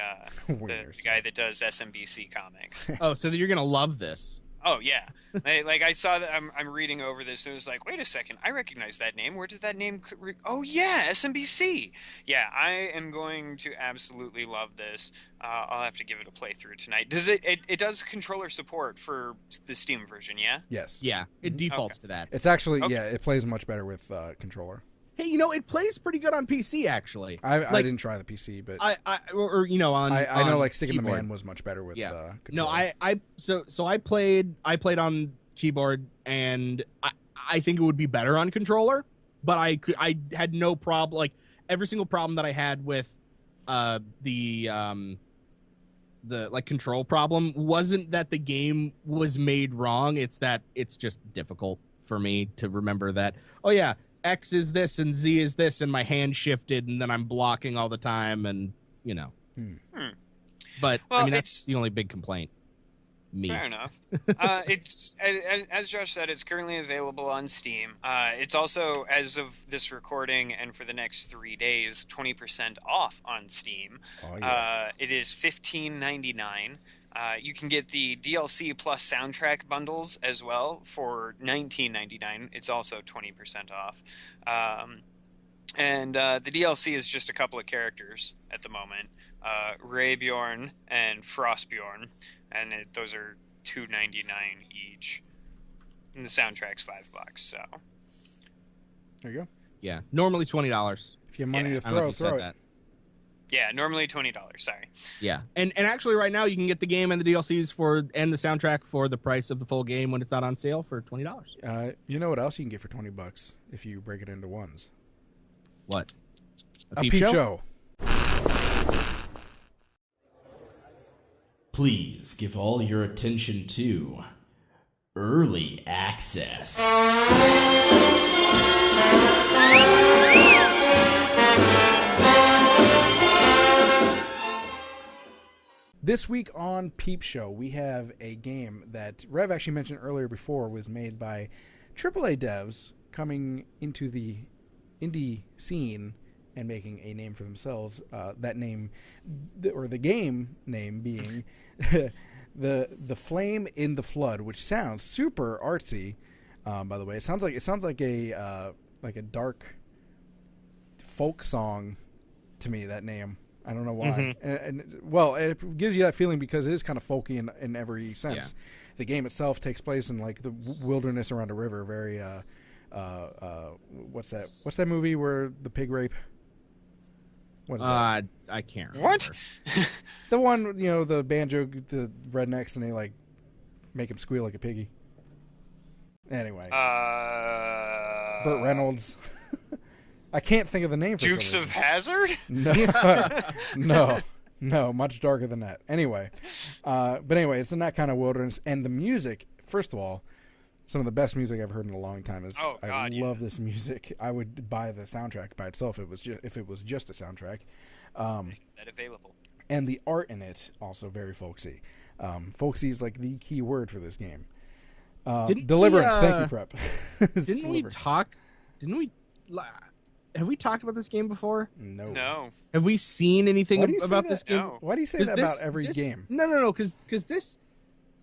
guy that does SMBC comics. Oh, so you're gonna love this. Oh yeah, like I saw that. I'm reading over this, and it was like, wait a second, I recognize that name. Where did that name? Oh yeah, SMBC. Yeah, I am going to absolutely love this. I'll have to give it a playthrough tonight. Does it does controller support for the Steam version? Yeah. Yes. Yeah, it defaults to that. It's actually it plays much better with controller. Hey, it plays pretty good on PC actually. I didn't try the PC, but I know like Sticking to the keyboard. Man was much better with controller. No, I played on keyboard, and I think it would be better on controller, but I had no problem. Like every single problem that I had with the like control problem wasn't that the game was made wrong. It's that it's just difficult for me to remember that. Oh yeah. X is this and Z is this, and my hand shifted, and then I'm blocking all the time, and But that's the only big complaint. Fair enough. It's as Josh said, it's currently available on Steam. It's also, as of this recording and for the next 3 days, 20% off on Steam. Oh, yeah. It is $15.99. You can get the DLC plus soundtrack bundles as well for $19.99. It's also 20% off. And the DLC is just a couple of characters at the moment, Raybjorn and Frostbjorn, and those are $2.99 each. And the soundtrack's $5. So there you go. Yeah, normally $20. If you have money to throw it. That. Yeah, normally $20. Sorry. Yeah, and actually, right now you can get the game and the DLCs and the soundtrack for the price of the full game when it's not on sale for $20. You know what else you can get for $20 if you break it into ones? What? A peep show. Please give all your attention to Early Access. This week on Peep Show, we have a game that Rev actually mentioned earlier before was made by AAA devs coming into the indie scene and making a name for themselves. That name, or the game name, being the Flame in the Flood, which sounds super artsy. By the way, it sounds like a dark folk song to me. That name. I don't know why. And it gives you that feeling because it is kind of folky in every sense. Yeah. The game itself takes place in like the wilderness around a river, very what's that? What's that movie where the pig rape? What is that? I can't remember. What? The one, the banjo, the rednecks, and they like make him squeal like a piggy. Anyway, Burt Reynolds. I can't think of the name for Dukes some of reason. Hazzard? No, much darker than that. Anyway, it's in that kind of wilderness, and the music. First of all, some of the best music I've heard in a long time. I love this music. I would buy the soundtrack by itself if it was just a soundtrack. That available. And the art in it also very folksy. Folksy is like the key word for this game. Deliverance. Thank you, Prep. Didn't we talk? Have we talked about this game before? No. Have we seen anything about this game? No. Why do you say that about every game? No. Because this,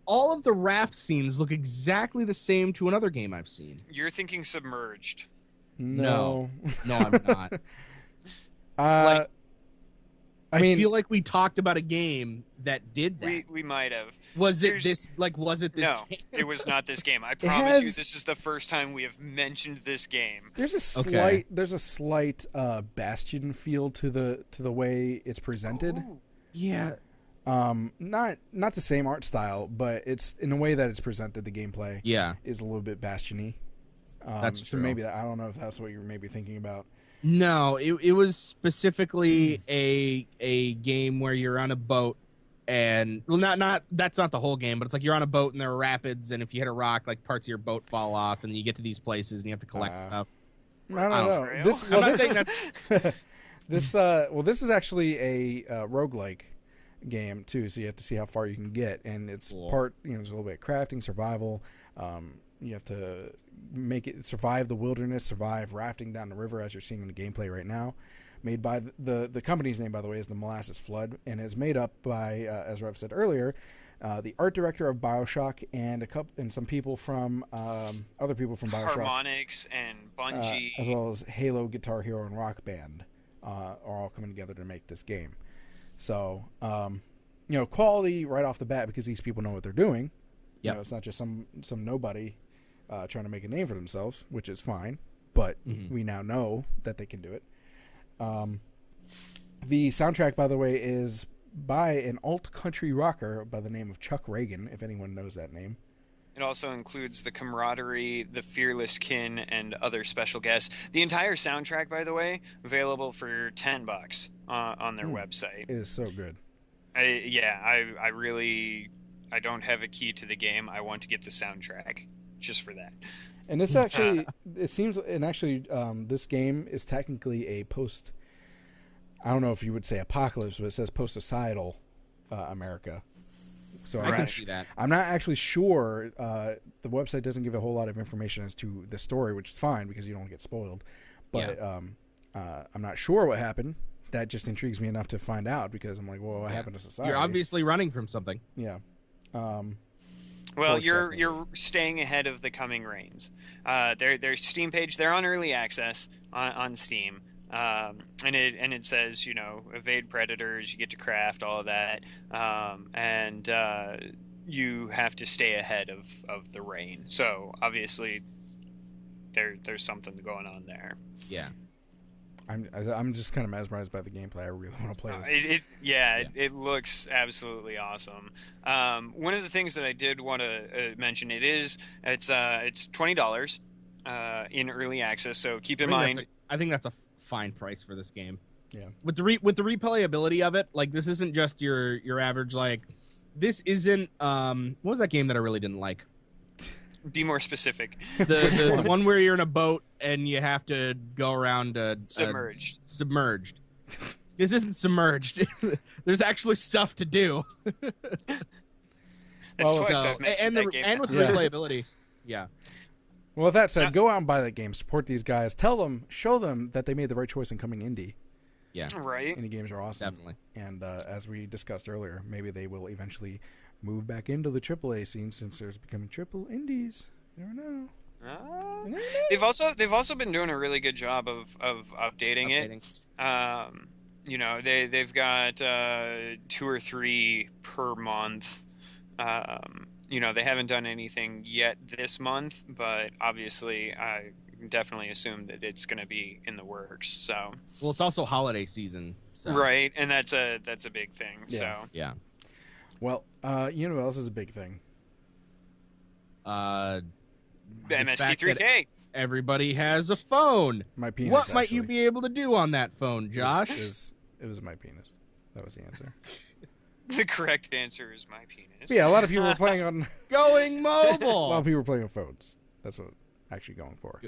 all of the raft scenes look exactly the same to another game I've seen. You're thinking Submerged. No, I'm not. I feel like we talked about a game that did that. We might have. Was it this No, game? it was not this game. I promise you, this is the first time we have mentioned this game. There's a slight Bastion feel to the way it's presented. Ooh. Yeah. Not the same art style, but it's in a way that it's presented. The gameplay, is a little bit Bastion-y. That's true. So maybe I don't know if that's what you're maybe thinking about. No, it was specifically a game where you're on a boat, and that's not the whole game, but it's like you're on a boat and there are rapids, and if you hit a rock, like parts of your boat fall off, and then you get to these places and you have to collect stuff. No. This is actually a roguelike game too, so you have to see how far you can get, and it's part, there's a little bit of crafting, survival. You have to survive the wilderness, survive rafting down the river, as you're seeing in the gameplay right now. Made by the company's name, by the way, is the Molasses Flood, and is made up by, as Rev said earlier, the art director of BioShock and some people from other people from BioShock, Harmonix and Bungie, as well as Halo, Guitar Hero, and Rock Band, are all coming together to make this game. So, quality right off the bat, because these people know what they're doing. Yep. It's not just some nobody trying to make a name for themselves, which is fine, but we now know that they can do it. The soundtrack, by the way, is by an alt-country rocker by the name of Chuck Reagan, if anyone knows that name. It also includes the Camaraderie, the Fearless Kin, and other special guests. The entire soundtrack, by the way, available for $10 on their website. It is so good. I don't have a key to the game. I want to get the soundtrack just for that. And this actually, this game is technically a post, I don't know if you would say apocalypse, but it says post-societal America. So I can see that. I'm not actually sure. The website doesn't give a whole lot of information as to the story, which is fine because you don't get spoiled. But I'm not sure what happened. That just intrigues me enough to find out, because I'm like, well, what happened to society? You're obviously running from something. Yeah. Well, you're staying ahead of the coming rains. Their Steam page, they're on early access on Steam, and it says, evade predators, you get to craft, all of that, and you have to stay ahead of the rain. So obviously, there's something going on there. Yeah. I'm just kind of mesmerized by the gameplay. I really want to play this. It looks absolutely awesome. One of the things that I did want to mention, it's $20 in early access. So keep in mind. I think that's a fine price for this game. Yeah. With the replayability of it, like, this isn't just your average, like, this isn't what was that game that I really didn't like? Be more specific. The one where you're in a boat and you have to go around Submerged. Submerged. This isn't Submerged. There's actually stuff to do. That's twice I've mentioned that game. And with replayability. Yeah. Well, with that said, go out and buy that game. Support these guys. Show them that they made the right choice in coming indie. Yeah. Right. Indie games are awesome. Definitely. And as we discussed earlier, maybe they will eventually move back into the AAA scene, since there's becoming triple indies. You never know. They've also been doing a really good job of updating it. They've got 2 or 3 per month. They haven't done anything yet this month, but obviously definitely assume that it's going to be in the works. So, well, it's also holiday season, so. Right, and that's a big thing. Yeah. So, Yeah. Well, you know what else is a big thing? The MST3K. fact that everybody has a phone. My penis. What might you actually. be able to do on that phone, Josh? It was my penis. That was the answer. The correct answer is my penis. But yeah, a lot of people were playing on. Going A lot of mobile. people were playing on phones. That's what actually going for.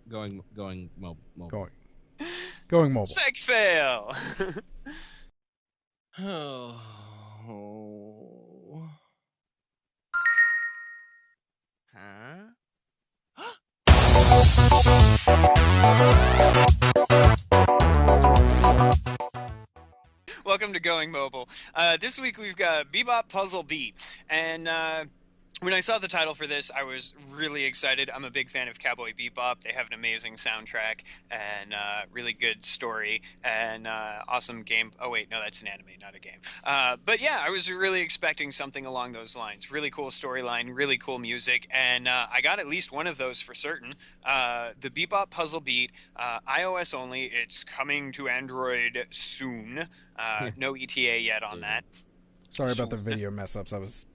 Going mobile. Going mobile. Sec fail. Oh. Huh? Welcome to Going Mobile. This week we've got BEBOP Puzzle Beat, and when I saw the title for this, I was really excited. I'm a big fan of Cowboy Bebop. They have an amazing soundtrack and really good story and awesome game. Oh wait, no, that's an anime, not a game. But yeah, I was really expecting something along those lines. Really cool storyline, really cool music, and I got at least one of those for certain. The BEBOP Puzzle Beat, iOS only. It's coming to Android soon. No ETA yet on that. Sorry about the video mess ups. I was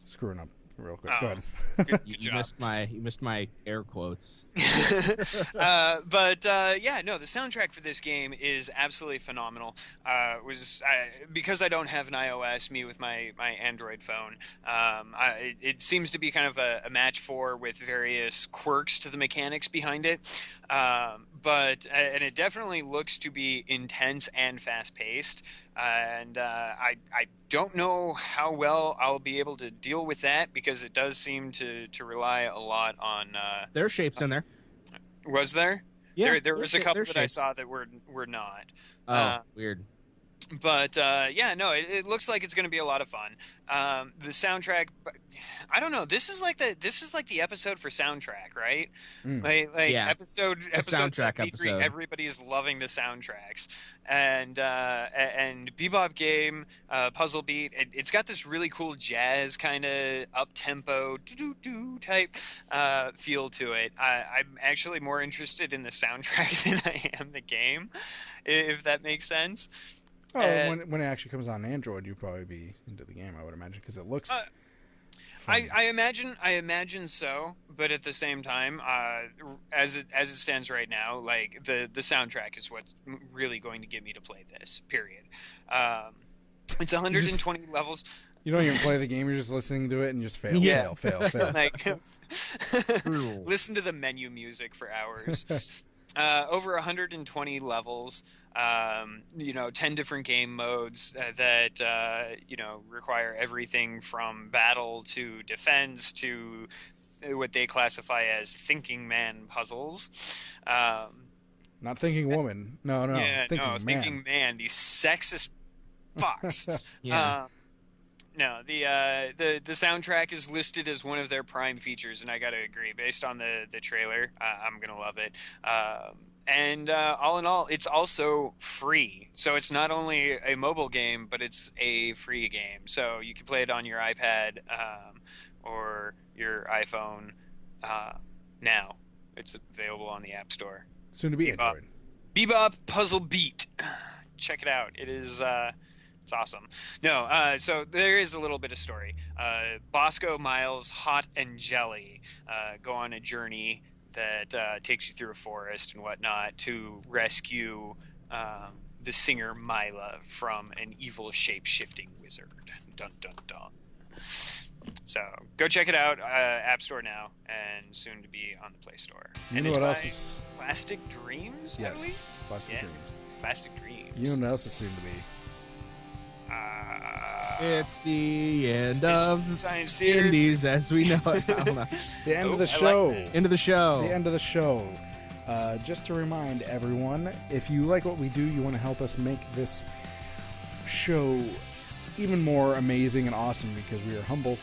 screwing up real quick. Go ahead. Good You job. missed my air quotes. But yeah, no, the soundtrack for this game is absolutely phenomenal. Because I don't have an iOS, me with my Android phone, it seems to be kind of a match with various quirks to the mechanics behind it. But it definitely looks to be intense and fast paced. And I don't know how well I'll be able to deal with that because it does seem to rely a lot on. There are shapes in there. Was there? Yeah, there was a couple there's that I shapes. saw that were not. Oh, weird. But yeah, no, it looks like it's going to be a lot of fun. The soundtrack, I don't know. This is like the episode for soundtrack, right? Like Yeah. episode soundtrack 73, episode. everybody is loving the soundtracks. And Bebop Game, Puzzle Beat, it's got this really cool jazz kind of up tempo type feel to it. I'm actually more interested in the soundtrack than I am the game, if that makes sense. Oh, when it actually comes on Android, you'll probably be into the game, I would imagine, because it looks. I imagine so, but at the same time, as it stands right now, like the soundtrack is what's really going to get me to play this. Period. It's 120 levels. You don't even play the game; you're just listening to it and just fail. Like, listen to the menu music for hours. Over 120 levels. 10 different game modes that require everything from battle to defense to what they classify as thinking man puzzles. Not thinking woman. No. Yeah, thinking man. thinking man. These sexist fucks. Yeah. No, the soundtrack is listed as one of their prime features, and I gotta agree. Based on the trailer, I'm gonna love it. And all in all, it's also free. So it's not only a mobile game, but it's a free game. So you can play it on your iPad or your iPhone now. It's available on the App Store. Soon to be Android. BEBOP Puzzle Beat. Check it out. It is... it's awesome. No, so there is a little bit of story. Bosco, Miles, Hot, and Jelly go on a journey that takes you through a forest and whatnot to rescue the singer Mila from an evil shape-shifting wizard. Dun, dun, dun. So go check it out. App Store now and soon to be on the Play Store. You and know it's what by else is... Plastic Dreams, I believe? Yes, Plastic Dreams. Plastic Dreams. You know what else is soon to be? It's the end of Science Theater. Indies as we know it. I don't know. The end of the I like show. that. End of the show. The end of the show. Just to remind everyone, if you like what we do, you want to help us make this show even more amazing and awesome because we are humble,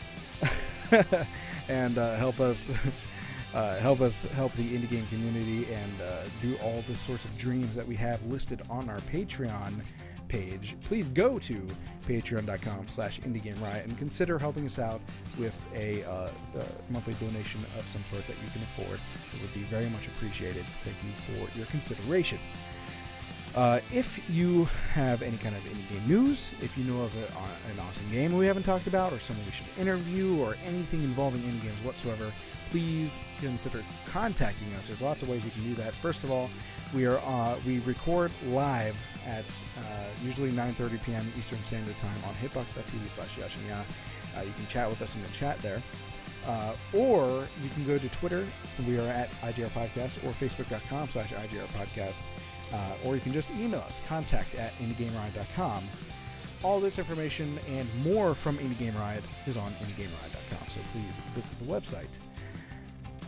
and help us help the indie game community and do all the sorts of dreams that we have listed on our Patreon. page, please go to patreon.com/Indie Game Riot and consider helping us out with a monthly donation of some sort that you can afford. It would be very much appreciated. Thank you for your consideration. If you have any kind of indie game news, if you know of an awesome game we haven't talked about, or someone we should interview, or anything involving indie games whatsoever, please consider contacting us. There's lots of ways you can do that. First of all, we record live at usually 9:30 p.m. Eastern Standard Time on hitbox.tv/JaShinYa. You can chat with us in the chat there. Or you can go to Twitter. We are at IGR Podcast, or Facebook.com/IGR Podcast. Or you can just email us, contact@IndieGameRiot.com. All this information and more from Indie Game Riot is on IndieGameRiot.com, so please visit the website.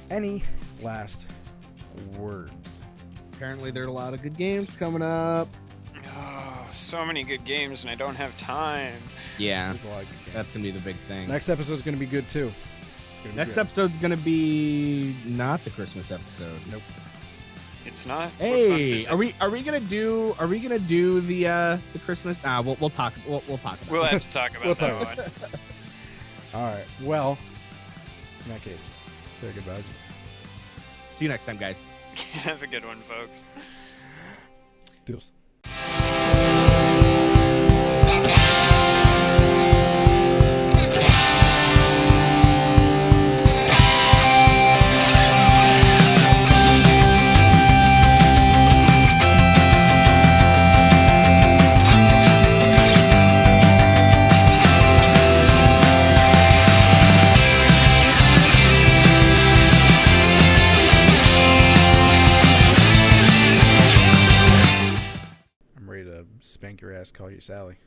Any last words? Apparently there are a lot of good games coming up. Oh, so many good games, and I don't have time. Yeah, There's a lot of good games. that's going to be the big thing. Next episode's going to be good, too. It's gonna be Next good. episode's going to be not the Christmas episode. Nope. It's not. What month Hey, is it? are we gonna do the Christmas? We'll talk about. We'll it. have to talk about We'll that talk one. All right. Well, in that case, say goodbye. See you next time, guys. Have a good one, folks. Doodles. Spank your ass, call you Sally.